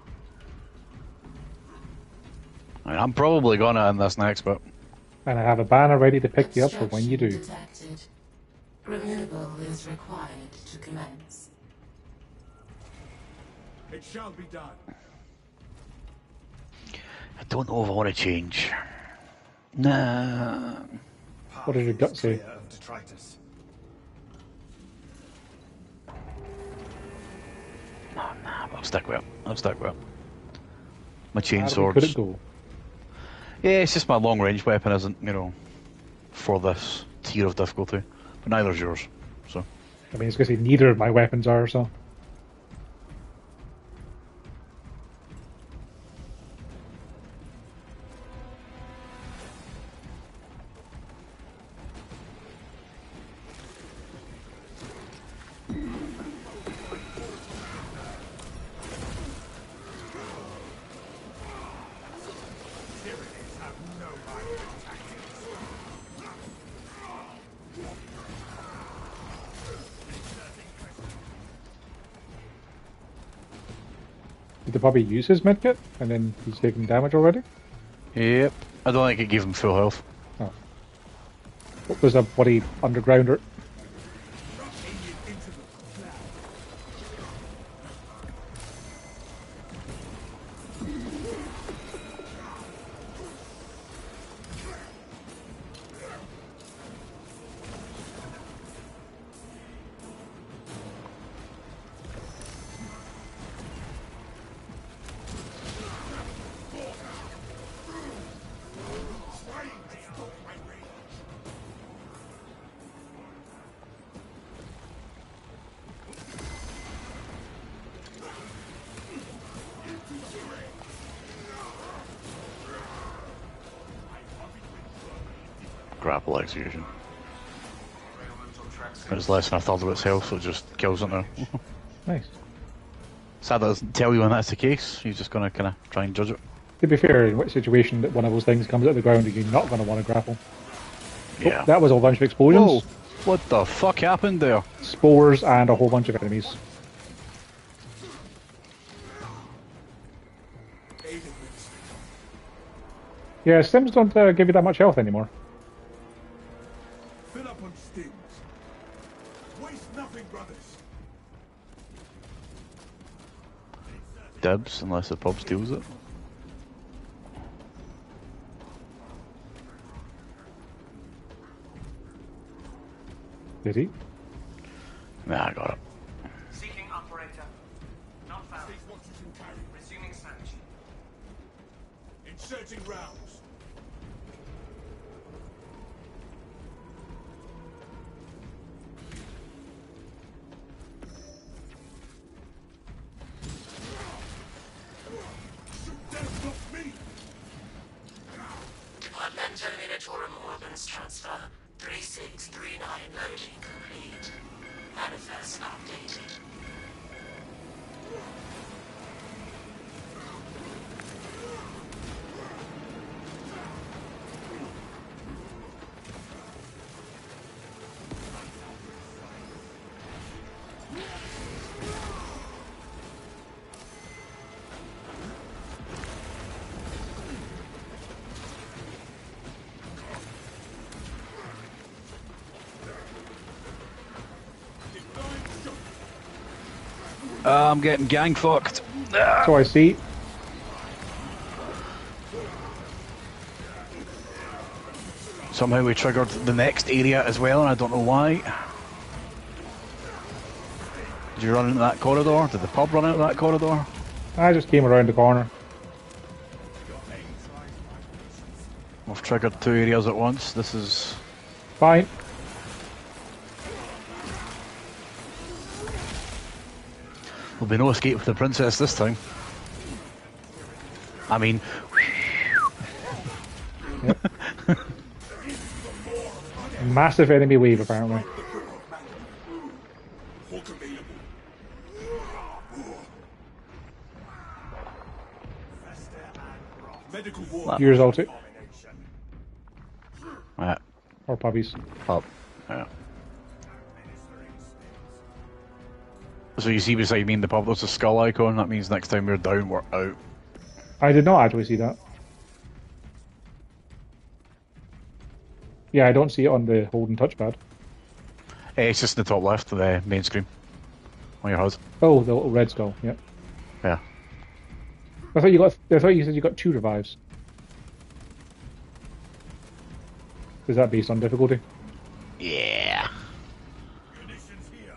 I mean, I'm probably gonna in this next bit. And I have a banner ready to pick you up for when you do. Detected. Removal is required to commence. It shall be done. I don't know if I want to change. Nah. What does your gut say? Clear of detritus. Oh, nah, but I'll stick with it. I'll stick with it. My Could it chainswords. go? Yeah, it's just my long range weapon isn't, you know, for this tier of difficulty. But neither's yours, so. I mean, it's going to say neither of my weapons are, so. Did the puppy use his medkit? And then he's taking damage already? Yep. I don't think it gave him full health. Oh. What was a bloody undergrounder? Grapple execution. It was less than a third of its health, so it just kills it now. Nice. Sad that doesn't tell you when that's the case. You're just gonna kind of try and judge it. To be fair, in what situation that one of those things comes out of the ground and you're not going to want to grapple? Yeah. Oh, that was a whole bunch of explosions, Whoa! What the fuck happened there? spores, and a whole bunch of enemies. Yeah, stims don't give you that much health anymore. Fill up on stims. Waste nothing, brothers. Dibs, unless the pub steals it. Did he? Nah, I got it. Seeking operator. Not found. Stage what you can carry. Resuming search. Inserting rounds. Shoot them, not me! Departmental Minatorum Organs Transfer 3639 loading complete. Manifest updated. I'm getting gang fucked. So I see. Somehow we triggered the next area as well, and I don't know why. Did you run into that corridor? Did the pub run out of that corridor? I just came around the corner. We've triggered 2 areas at once. This is... Fine. There'll be no escape for the princess this time. I mean... Massive enemy wave, apparently. Yours ulti. Yeah. Or puppies. Pub. Yeah. So you see beside me in the pub, there's a skull icon. That means next time we're down, we're out. I did not actually see that. Yeah, I don't see it on the hold and touchpad. It's just in the top left of the main screen. On your HUD. Oh, the little red skull, yeah. Yeah. I thought you said you got 2 revives. Is that based on difficulty? Yeah.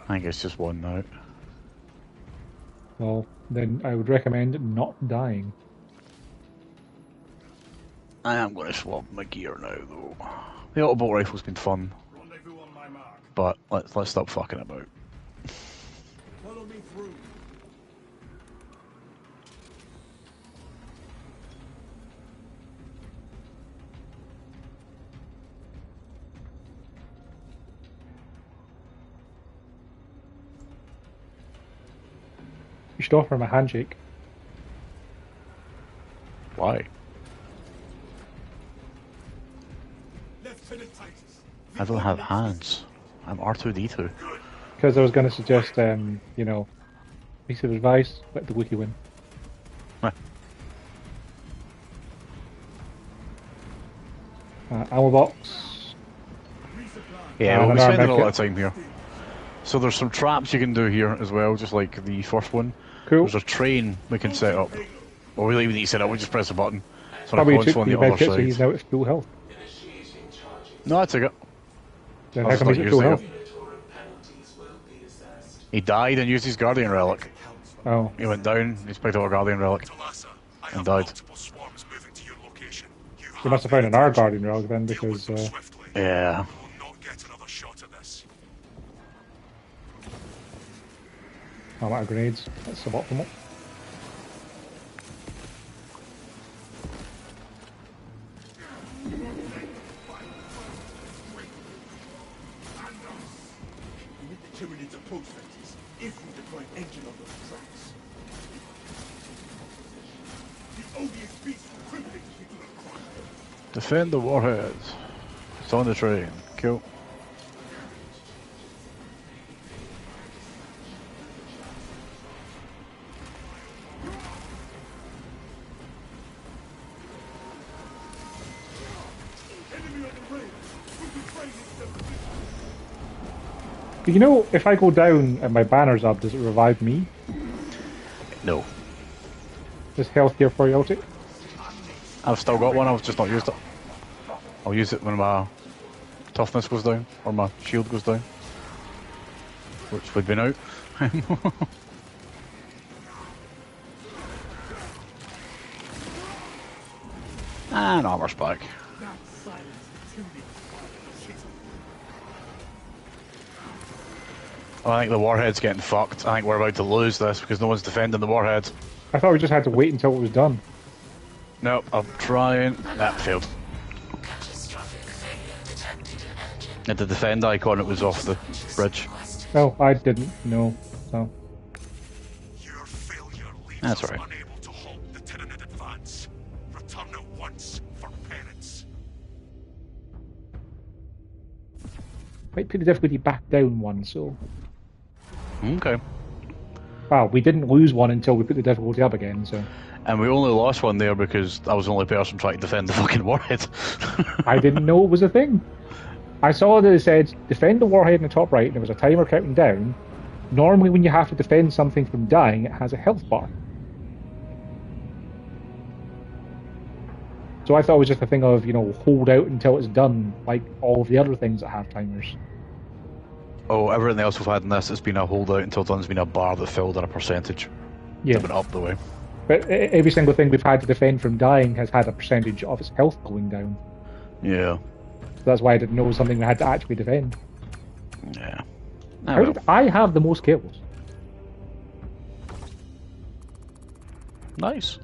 I think it's just 1 now. Well, then I would recommend not dying. I am going to swap my gear now, though. The auto-bolt rifle's been fun, but let's stop fucking about. Follow me through. You should offer him a handshake. Why? I don't have hands. I'm R2-D2. Because I was going to suggest, you know, piece of advice, let the wiki win. Ammo box. Yeah, we'll be another spending a lot medkit. of time here. So there's some traps you can do here as well, just like the first one. Cool. There's a train we can set up. Well, we don't even need to set up, we just press a button. So Probably it took on the the other medkit, so side. he's now at full health. No, I took it. Then I how just come he's not at full using health? it. He died and used his Guardian Relic. Oh. He went down, he's picked up a Guardian Relic, and died. You must have found an R Guardian Relic then, because, Yeah. I'm out of grenades. That's suboptimal. The Tyranids approach vectors if we deploy an engine on those tracks. The odious beast crippling people across. Defend the warheads. It's on the train. Cool. But you know, if I go down and my banner's up, does it revive me? No. Is health here for you, ulti? I've still got one, I've just not used it. I'll use it when my toughness goes down, or my shield goes down. Which would be now. And armor's back. I think the warhead's getting fucked. I think we're about to lose this because no one's defending the warhead. I thought we just had to wait until it was done. Nope, I'm trying. That failed. At the defend icon, it was off the bridge. No, I didn't know. So. Your failure leaves That's us right. unable to halt the Tyranid advance. Return at once for penance. Might put the difficulty back down 1, so. Okay. Wow, we didn't lose 1 until we put the difficulty up again, so. And we only lost one there because I was the only person trying to defend the fucking warhead. I didn't know it was a thing. I saw that it said defend the warhead in the top right, and there was a timer counting down, Normally, when you have to defend something from dying, it has a health bar. So I thought it was just a thing of, hold out until it's done, like all of the other things that have timers. Oh, everything else we've had in this has been a holdout until done's been a bar that filled in a percentage. Yeah. That went up the way. But every single thing we've had to defend from dying has had a percentage of its health going down. Yeah. So that's why I didn't know it was something we had to actually defend. Yeah. How did I have the most kills? Nice.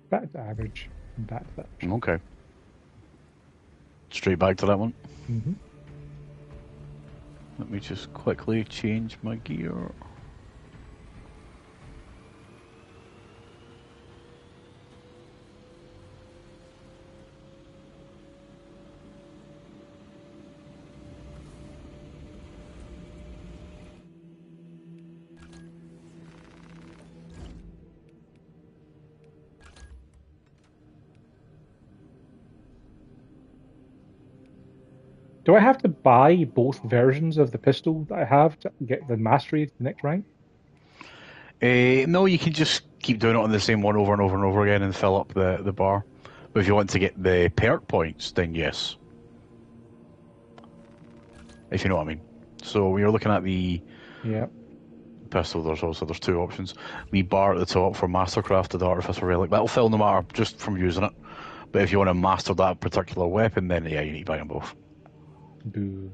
Back to average. And back to that. Okay. Straight back to that one. Mm-hmm. Let me just quickly change my gear. Do I have to buy both versions of the pistol that I have to get the mastery to the next rank? No, you can just keep doing it on the same one over and over and over again and fill up the bar. But if you want to get the perk points, then yes. If you know what I mean. So when you're looking at the pistol, there's two options. The bar at the top for Mastercrafted Artificer Relic, that'll fill no matter just from using it. But if you want to master that particular weapon, then yeah, you need to buy them both. Boo.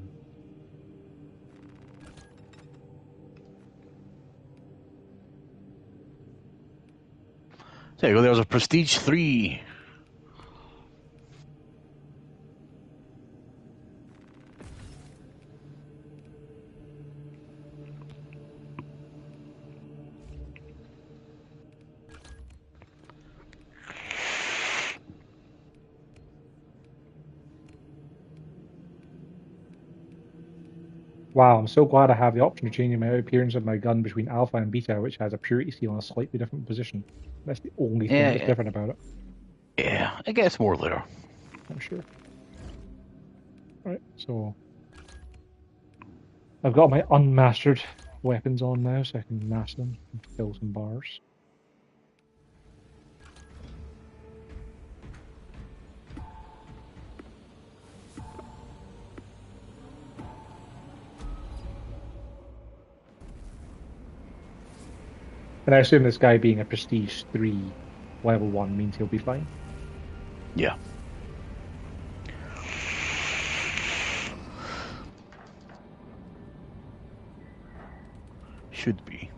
There you go, there's a Prestige 3. Wow, I'm so glad I have the option of changing my appearance of my gun between alpha and beta, which has a purity seal in a slightly different position. That's the only thing that's different about it. Yeah, it gets more later. I'm sure. Right, so I've got my unmastered weapons on now, so I can master them and fill some bars. And I assume this guy being a Prestige 3 level 1 means he'll be fine. Yeah. Should be.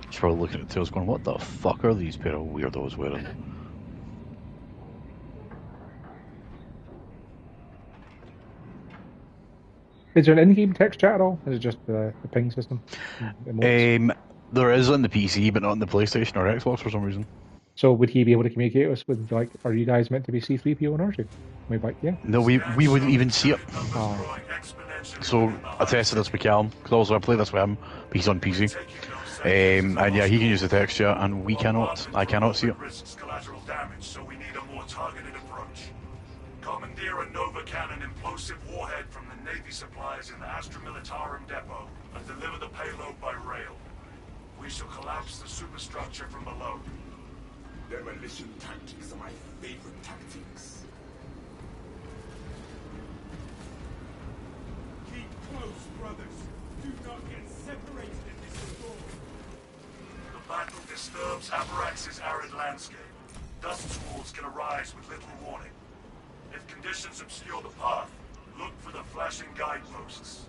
He's probably looking at Tails going, what the fuck are these pair of weirdos wearing? Is there an in-game text chat at all? Is it just the ping system? There is on the PC, but not on the PlayStation or Xbox for some reason. So would he be able to communicate with us with, like, are you guys meant to be C3PO and R2? We'd be like, yeah. No, we wouldn't even see it. Oh. So I tested this with Callum, because also I played this with him, but he's on PC. And yeah, he can use the text chat, and we cannot. I cannot see it. Risks collateral damage, so we need a more targeted approach. Commandeer a Nova Cannon implosive warhead from the Navy supplies in the Astra Militarum depot and deliver the payload by rail. We shall collapse the superstructure from below. Demolition tactics are my favorite tactics. Keep close, brothers. Do not get separated in this storm. The battle disturbs Avarax's arid landscape. Dust squalls can arise with little warning. If conditions obscure the path, look for the flashing guideposts.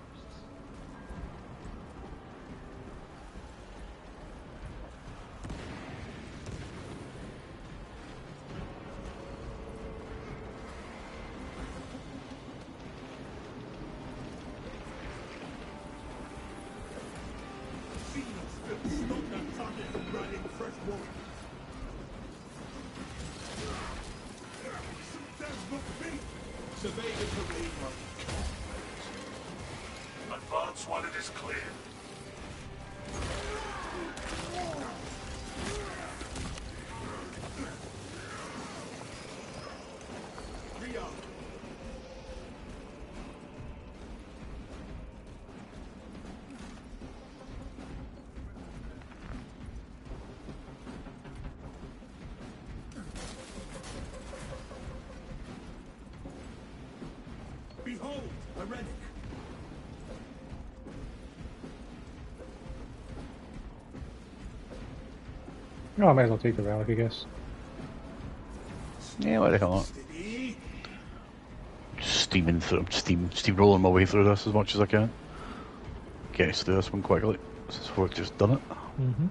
Advance while it is clear. Behold, a relic. Oh, I might as well take the relic, I guess. Yeah, what the hell not? Steady. Just steaming through, steamrolling my way through this as much as I can. Get us through this one quickly. This is where I've just done it. Mm-hmm.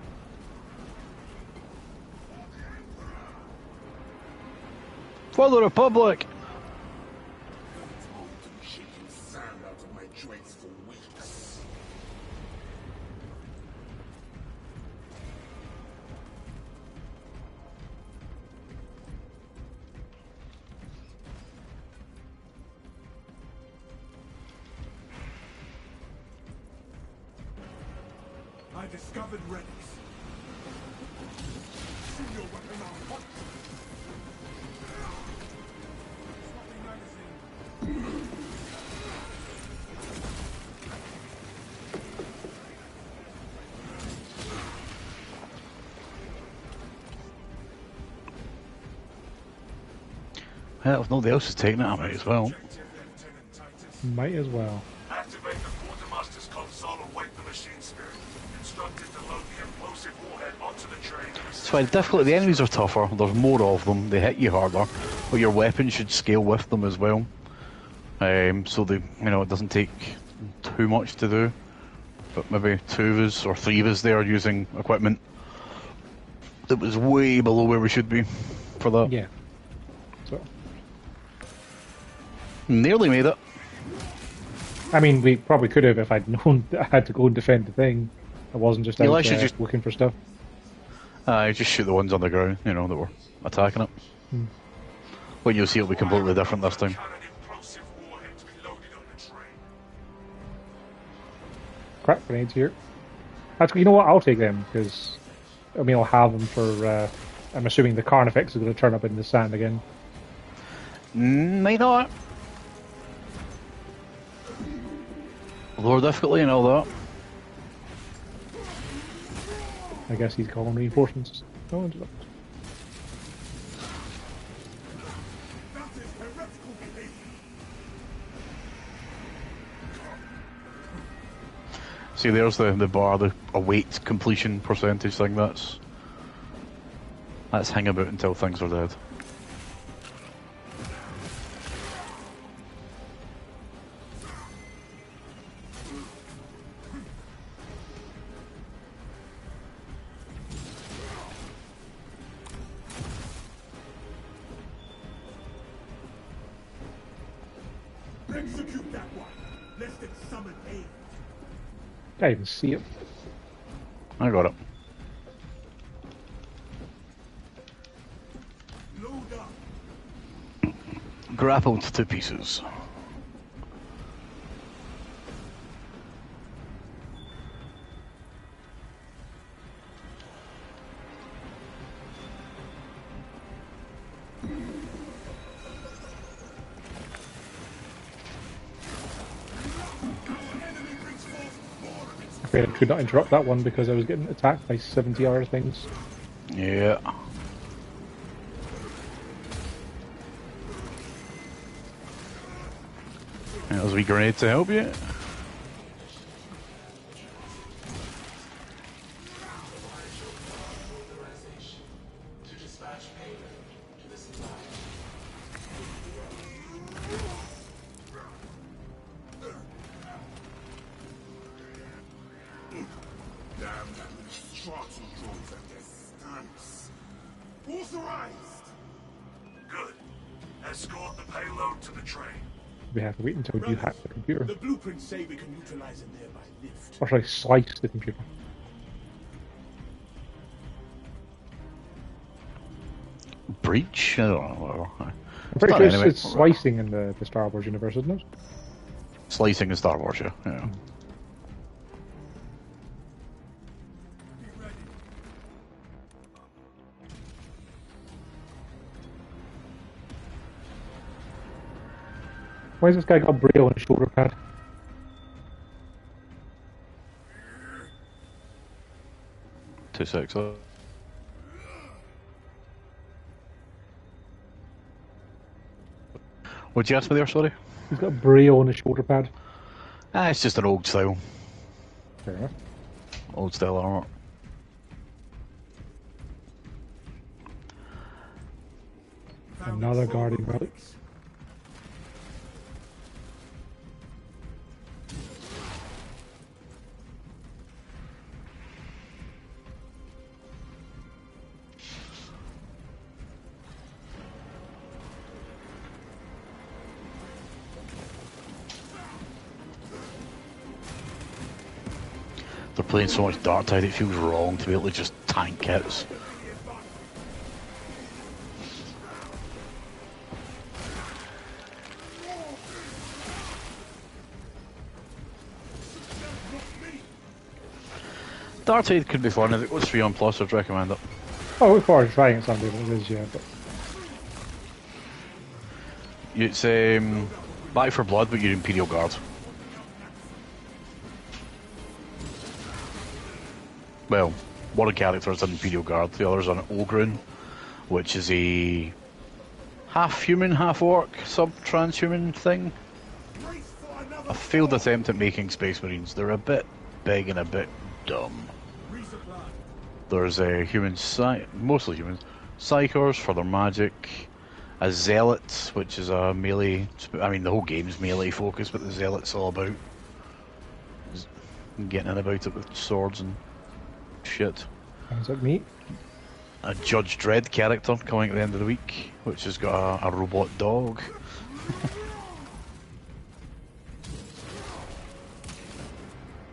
For the Republic! Shaking sand out of my joints for weeks. I discovered relics. See your weapon out. What? Swapping magazine. Hell, if nobody else is taking it, I might as well. Objective, Lieutenant Titus. Might as well. Activate the quartermaster's console and wake the machine spirit. Instructed to load the implosive warhead onto the train. So the difficulty, the enemies are tougher, there's more of them, they hit you harder, but your weapon should scale with them as well. So they, it doesn't take too much to do. But maybe 2 of us or 3 of us there using equipment that was way below where we should be for that. Yeah. So, Nearly made it. I mean, we probably could have if I'd known that I had to go and defend the thing. I wasn't just Yeah, out I should just- looking for stuff. Just shoot the ones on the ground, that were attacking it. When you'll see it'll be completely different this time. Cannon implosive warhead to be loaded on the train. Crack grenades here. Actually, you know what? I'll take them because I'll have them for. I'm assuming the Carnifex is going to turn up in the sand again. Might not. Lower difficulty and all that. I guess he's calling reinforcements. Oh, interrupt. That is heretical behavior. See, there's the bar, the await completion percentage thing. That's hang about until things are dead. Execute that one, lest it summon aid. Can't even see it. I got it. Load up. Grappled to pieces. Afraid I could not interrupt that one because I was getting attacked by 70 other things. Yeah. There's a wee grenade to help you. Damn that strata drones and their stamps. Authorized! Good. Escort the payload to the train. We have to wait until you hack the computer. The blueprints say we can utilize a nearby lift. Or should I slice the computer? Breach? I don't know. Whatever. I'm pretty Not sure anyway. it's slicing in the Star Wars universe, isn't it? Slicing in Star Wars, yeah. Why has this guy got a braille on his shoulder pad? Two six. What'd you ask me there, sorry? He's got a braille on his shoulder pad. Ah, it's just an old style. Fair enough. Old style armor. Another guarding relic. They're playing so much Dark Tide, it feels wrong to be able to just tank hits. Dark Tide could be fun if it was 3 on plus. I'd recommend it. Oh, we're forward to trying it someday, but it is, yeah. But It's Back for Blood, but you're Imperial Guard. Well, one of the characters is an Imperial Guard, the other's an Ogryn, which is a half human, half orc, sub-transhuman thing. A failed attempt at making Space Marines. They're a bit big and a bit dumb. There's a mostly humans, Psychers for their magic, a Zealot, which is a melee, I mean the whole game's melee focused, but the Zealot's all about getting in about it with swords and shit. sounds like me. A Judge Dredd character coming at the end of the week, which has got a robot dog.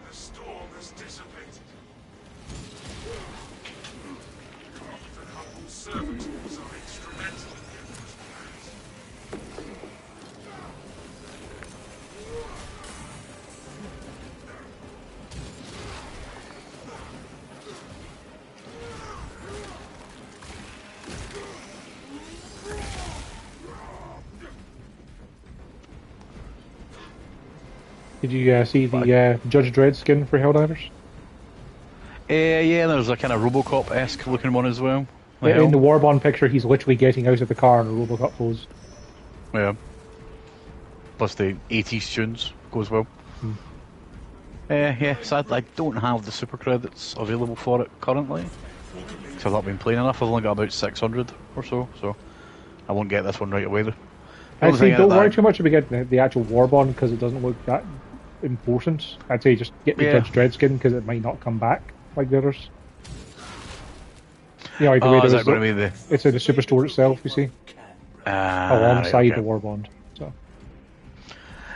The storm has dissipated. Even humble servitors are instrumental in those plans. Did you see the Judge Dredd skin for Helldivers? Yeah, there's a kind of Robocop-esque looking one as well. In the Warbond picture, he's literally getting out of the car in a Robocop pose. Yeah. Plus the 80s tunes goes well. Yeah, sadly I don't have the super credits available for it currently. Because I've not been playing enough. I've only got about 600 or so I won't get this one right away though. I'd say don't worry too much about getting the actual Warbond because it doesn't look that important. I'd say just get the Judge Dredd skin because it might not come back like the others. You know, like the way is that going to be the... It's in the Superstore itself, you see, alongside right, okay. the Warbond. So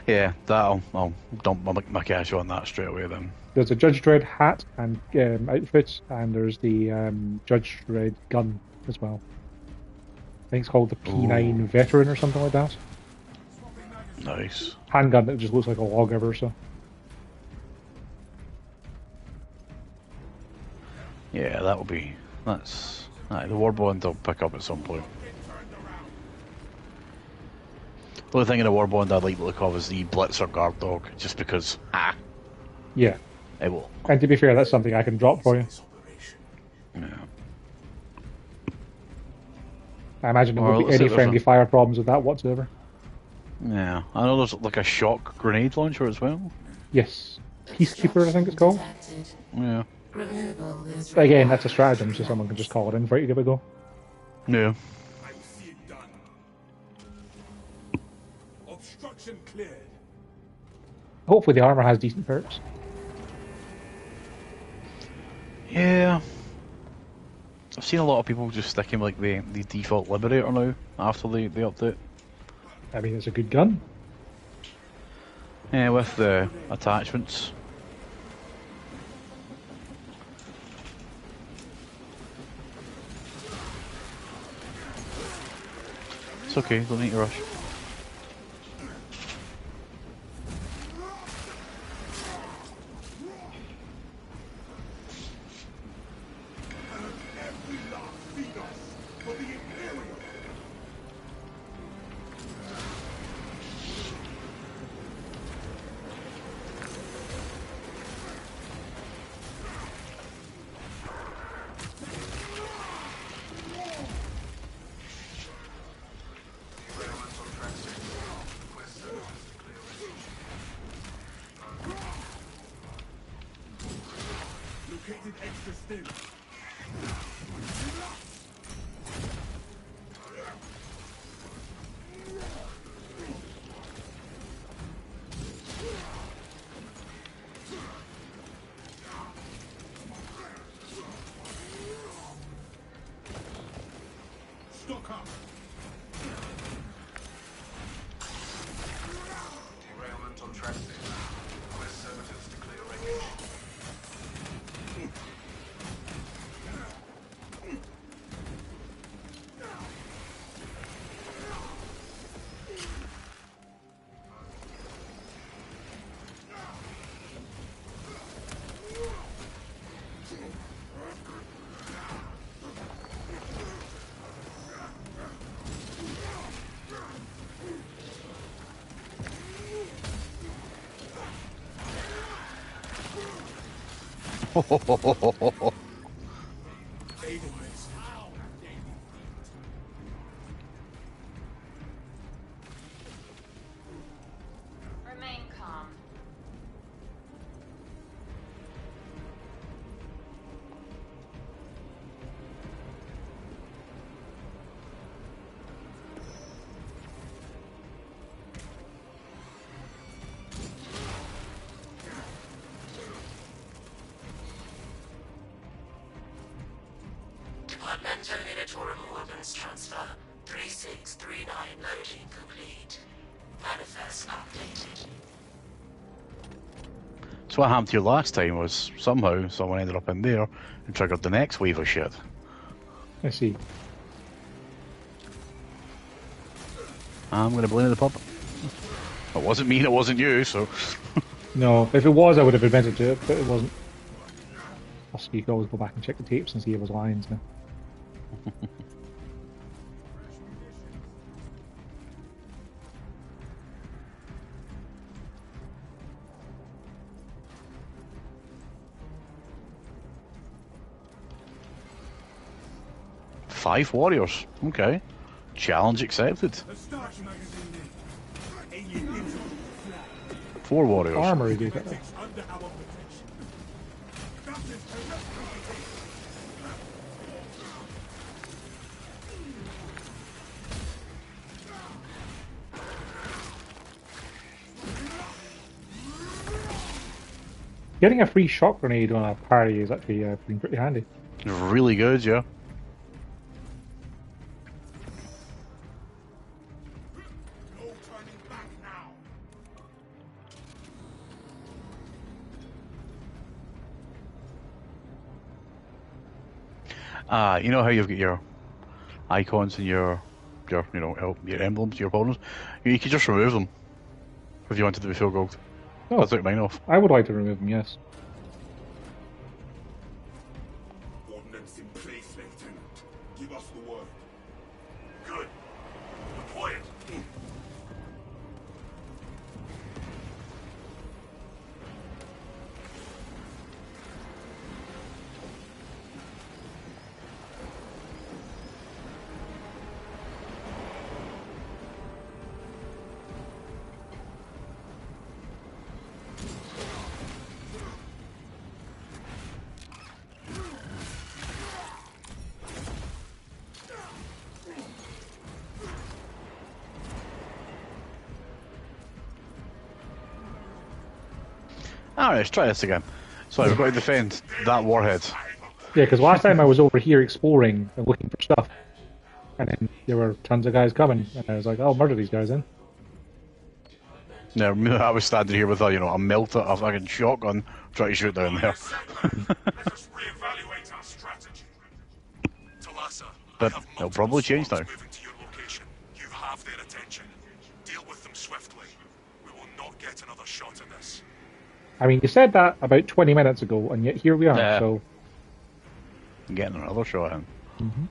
yeah, I'll dump my cash on that straight away then. there's a Judge Dredd hat and outfit, and there's the Judge Dredd gun as well. I think it's called the P9 Veteran or something like that. Nice. Handgun that just looks like a lawgiver, so. Yeah, that'll be... That's... the Warbond I'll pick up at some point. The only thing in the Warbond I'd like to look of is the Blitzer Guard Dog, just because... Yeah. It will. And to be fair, that's something I can drop for you. Yeah. I imagine there won't be any friendly fire problems with that whatsoever. Yeah. I know there's like a shock grenade launcher as well. Yes. Peacekeeper, I think it's called. Yeah. Again, that's a stratagem, so someone can just call it in for you to give it a go. Yeah. Obstruction cleared. Hopefully the armor has decent perks. Yeah. I've seen a lot of people just sticking like the default Liberator now after the update. I mean, it's a good gun. Yeah, with the attachments. It's okay, don't need to rush. Every last Phoenix for the Imperium. Located extra stim. Stock up. Derailment on track 6. Request services to clear wreckage. Remain calm. Departmental Unitorum Weapons Transfer 3639 loading complete. Manifest updated. So what happened to you last time was somehow someone ended up in there and triggered the next wave of shit. I see. I'm going to blame the pub. It wasn't me, it wasn't you, so... No, if it was, I would have admitted to it, but it wasn't. Also, you can always go back and check the tapes and see if it was lines now. Five warriors. Okay. Challenge accepted. A starch magazine in. Alien ninja flag. 4 warriors. Armory, do you think? Heretics under our protection. That is correct. Getting a free shock grenade on a parry is actually been pretty handy. Really good, yeah. No turning back now. You know how you've got your icons and your you know, your emblems, your opponents? You could just remove them if you wanted to be full gold. Oh, I took mine off. I would like to remove them, yes. Ordnance in place, Lieutenant. Give us the word. Good. Deploy it. Alright, let's try this again. So we've got to defend that warhead. Yeah, because last time I was over here exploring and looking for stuff, and then there were tons of guys coming, and I was like, I'll murder these guys then. Now, I was standing here with a melter, a fucking shotgun, trying to shoot down there. Let us reevaluate our strategy. Talassa, But I have it'll probably multiple change swarms now. moving to your location. You have I mean, you said that about 20 minutes ago, and yet here we are. Yeah. So, Getting another shot in. mhm.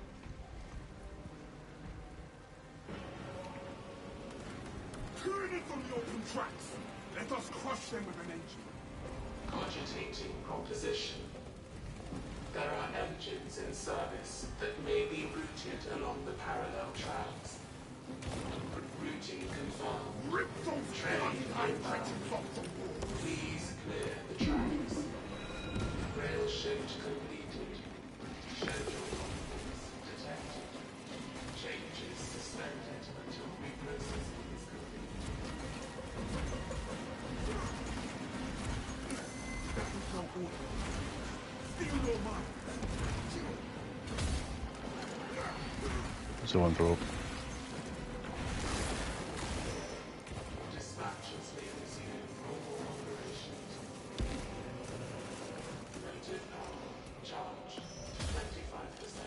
Tyranny from the open tracks. Let us crush them with an engine. Cogitating proposition. There are engines in service that may be routed along the parallel tracks. Routing confirmed. Rip those Train inbound. Please clear the tracks. Rail shift completed. Schedule conflicts detected. Changes suspended until reprocessing is complete. Steal your mind. So on probe. Dispatches may resume normal operations. Motive power charged to 25%.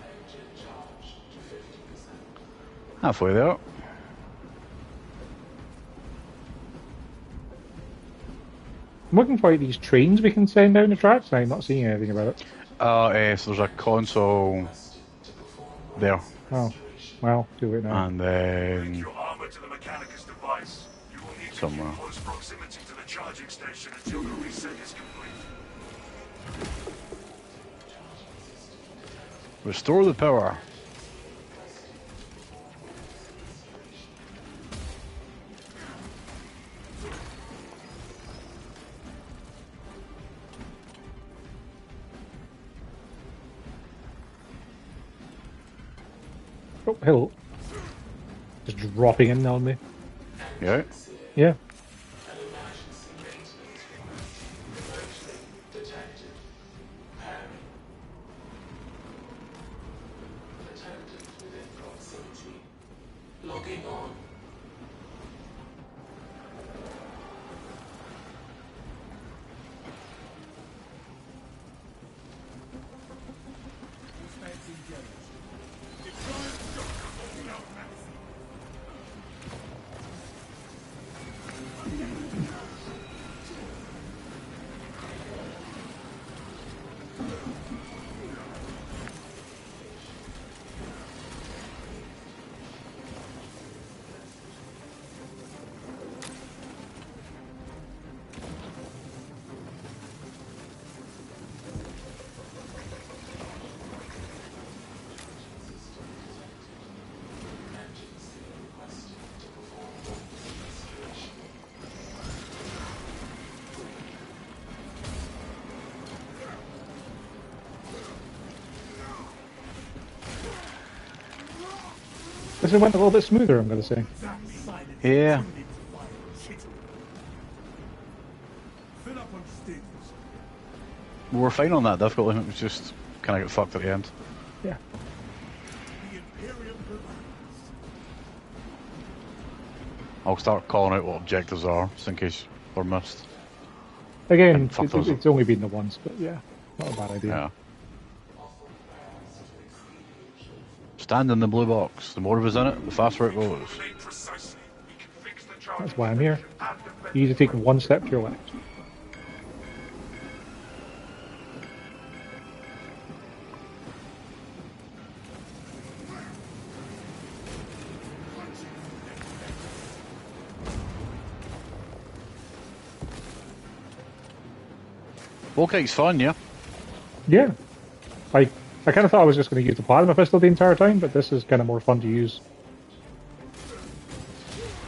Engine charged to 50%. Halfway there. I'm looking for these trains we can send down the tracks, and I'm not seeing anything about it. So there's a console there. Oh, well, do it now. And then Your armor to the Mechanicus device. You will need to Somewhere. keep close proximity to the charging station until the reset is complete. restore the power. Oh, hello. Just dropping in on me. Yeah. Yeah. An emergency maintenance remotely detected. Pairing. Attendant within proximity. Logging on. This went a little bit smoother, I'm going to say. Yeah. Fill up on stages. We were fine on that difficulty. It was just kind of got fucked at the end. Yeah. The Imperium provides. I'll start calling out what objectives are, just in case they're missed. Again, Fuck those. it's only been the once, but yeah, not a bad idea. Yeah. Stand in the blue box. The more of us in it, the faster it goes. Relate precisely. We can fix the charging That's why I'm here. station and defend You need to take one step to your left. Bulwark's fun, yeah. Yeah. I kind of thought I was just going to use the plasma pistol the entire time, but this is kind of more fun to use.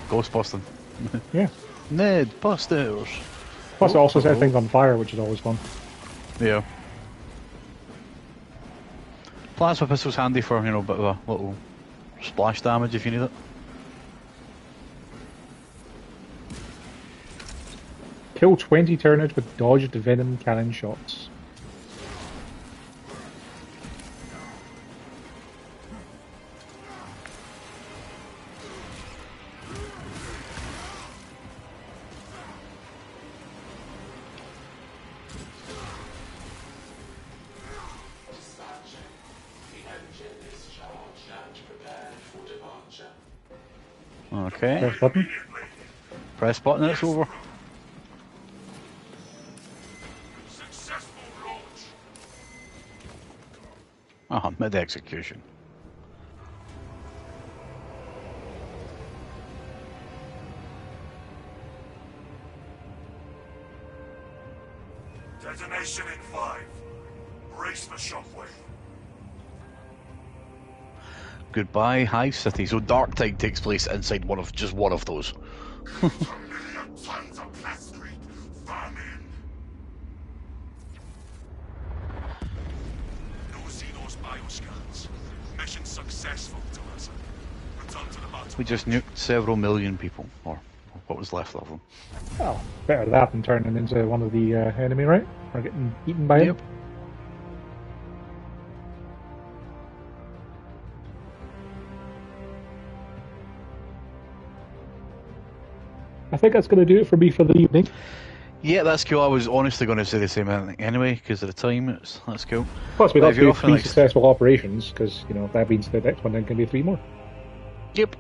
Ghostbusting. Yeah. Ned Busters. Plus, it also set things on fire, which is always fun. Yeah. Plasma pistol's handy for, you know, a bit of a little splash damage if you need it. Kill 20 Tyranids with dodged venom cannon shots. Dispatching. The engine is charged and prepared for departure. Okay. Press button. Press button and it's over. Successful launch. Ah, mid-execution. Detonation in 5. Brace for shockwave. Goodbye, Hive City. So Dark Tide takes place inside just one of those. A million tons of plastrate. Vermin. No Xenos bioscans. Mission successful, Thomas. Return to the bottom. We just nuked several million people, or what was left of them. Well, better that than turning into one of the enemy, right? Or getting eaten by him. Yep. I think that's going to do it for me for the evening. Yeah, that's cool. I was honestly going to say the same thing anyway, because of the time. That's cool. Plus, we But got if you're to do off for 3 next- successful operations, because, you know, that means the next one then can be 3 more. Yep.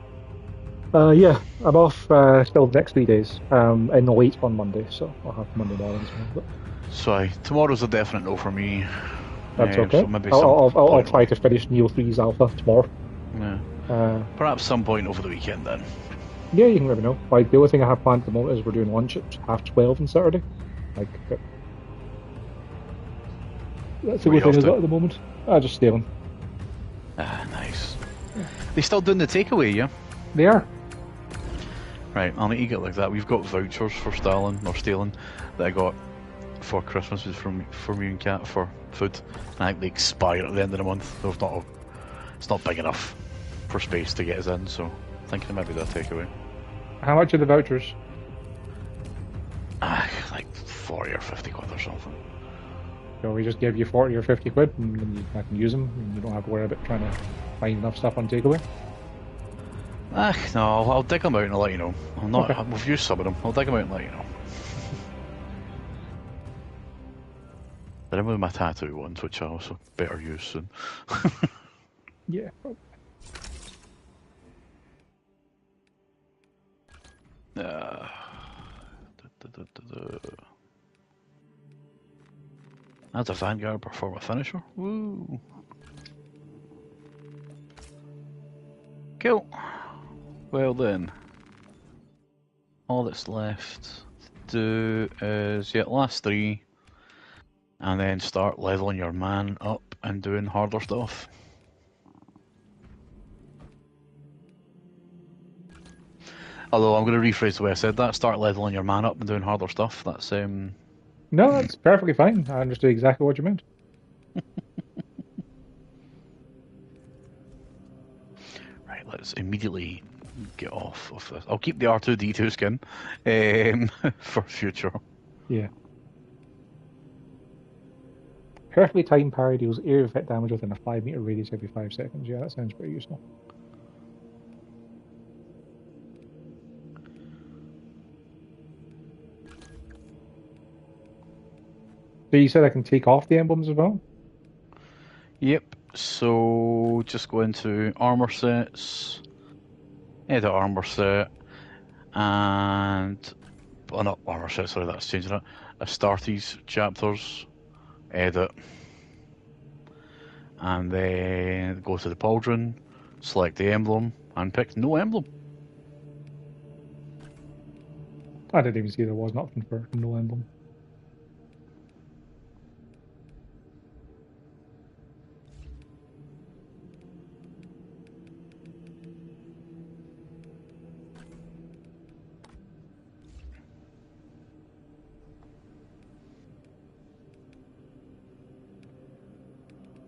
Yeah, I'm off still the next 3 days, and late on Monday, so I'll have Monday mornings. But Sorry, tomorrow's a definite no for me. that's okay. So maybe I'll point- try to finish Neo 3's alpha tomorrow. Yeah. Perhaps some point over the weekend then. Yeah, you can let me know. Like, the only thing I have planned at the moment is we're doing lunch at 12:30 on Saturday. Like, that's the What only you thing off I to? got at the moment. Just stealing. Ah, nice. They still doing the takeaway, yeah? They are. Right, I'll need to get like that. We've got vouchers for stealing that I got for Christmas for me and Kat for food. And I think they expire at the end of the month. It's not big enough for space to get us in, so I'm thinking maybe that takeaway. How much are the vouchers? Like 40 or 50 quid or something. So we just give you 40 or 50 quid and then I can use them and you don't have to worry about trying to find enough stuff on takeaway. No, I'll dig them out and I'll let you know. Okay. We've used some of them. I'll dig them out and let you know. They're in with my tattoo ones, which I also better use soon. Yeah. That's a Vanguard Performer Finisher. Woo! Cool. Well then, all that's left to do is, last 3, and then start leveling your man up and doing harder stuff. Although I'm going to rephrase the way I said that, start leveling your man up and doing harder stuff. That's, No, that's perfectly fine. I understood exactly what you meant. Right, let's immediately get off of this. I'll keep the R2-D2 skin for future. Yeah. Perfectly timed parry deals area effect damage within a 5-meter radius every 5 seconds. Yeah, that sounds pretty useful. So you said I can take off the emblems as well? Yep, so just go into armor sets, edit armor set, and... Oh, not armor set, sorry, that's changing it. Astartes chapters, edit, and then go to the pauldron, select the emblem, and pick no emblem. I didn't even see there was nothing for no emblem.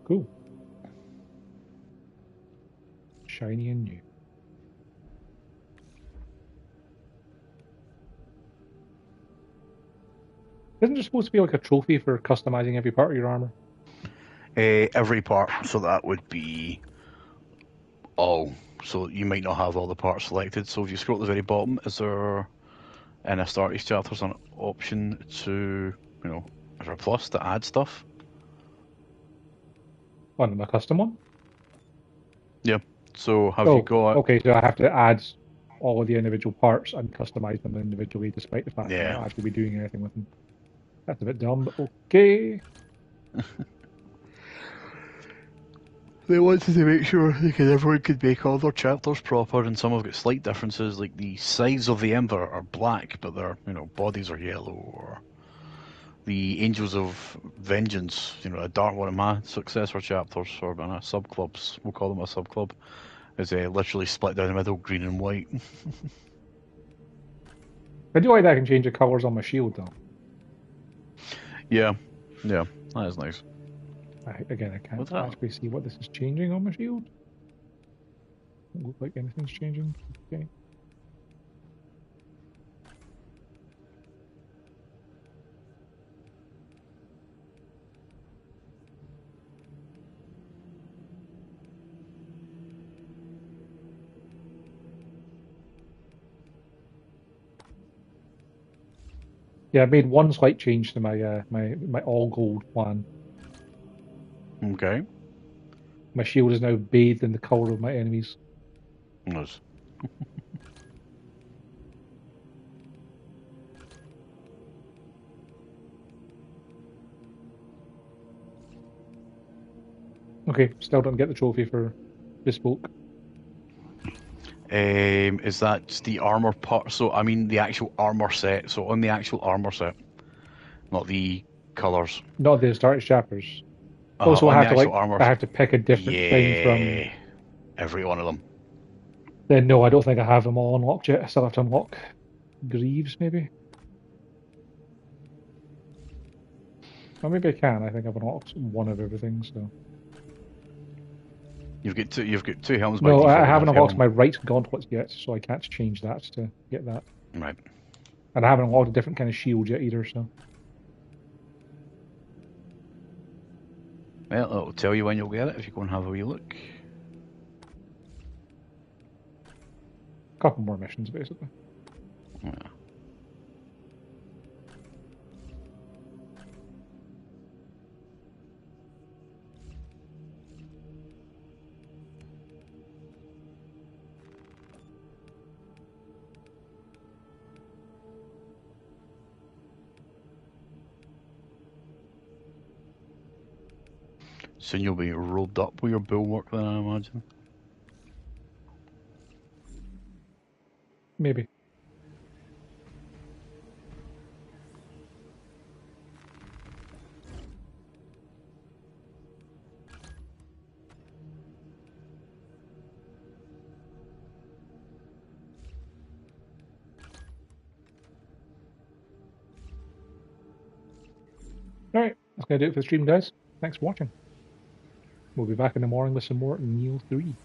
Cool. Shiny and new. Isn't there supposed to be like a trophy for customizing every part of your armor? Every part, so that would be all. So you might not have all the parts selected. So if you scroll at the very bottom, is there in Astartes chapters an option to, is there a plus to add stuff? On a custom one? Yeah. So have you got? Okay, so I have to add all of the individual parts and customize them individually, despite the fact that Yeah. I'm not actually be doing anything with them. That's a bit dumb, but okay. They wanted to make sure everyone could make all their chapters proper, and some have got slight differences, like the sides of the Emperor are black, but their bodies are yellow, or the Angels of Vengeance, a dark one of my successor chapters, or sub-clubs, we'll call them a sub-club, is literally split down the middle, green and white. I do like that I can change the colours on my shield, though. Yeah, that is nice. Again, I can't What's that? actually see what this is changing on my shield. Doesn't look like anything's changing. Okay. Yeah, I made one slight change to my my all gold plan. Okay. My shield is now bathed in the colour of my enemies. Nice. Okay, still don't get the trophy for bespoke. Is that just the armor part? So, I mean, the actual armor set. So, on the actual armor set, not the colors. Not the starting chapters. Also, I on have the to actual armor. I have to pick a different thing from. Every one of them. Then no, I don't think I have them all unlocked yet. I still have to unlock Greaves, maybe. Or maybe I can. I think I've unlocked one of everything. So. You've got two helms. By No, default, I haven't unlocked helm. my right gauntlets yet, so I can't change that to get that. Right. And I haven't unlocked a different kind of shield yet either. So. Well, it'll tell you when you'll get it if you go and have a wee look. Couple more missions, basically. Yeah. Soon you'll be rolled up with your bulwark then, I imagine. Maybe. Alright, that's going to do it for the stream, guys. Thanks for watching. We'll be back in the morning with some more Neo 3.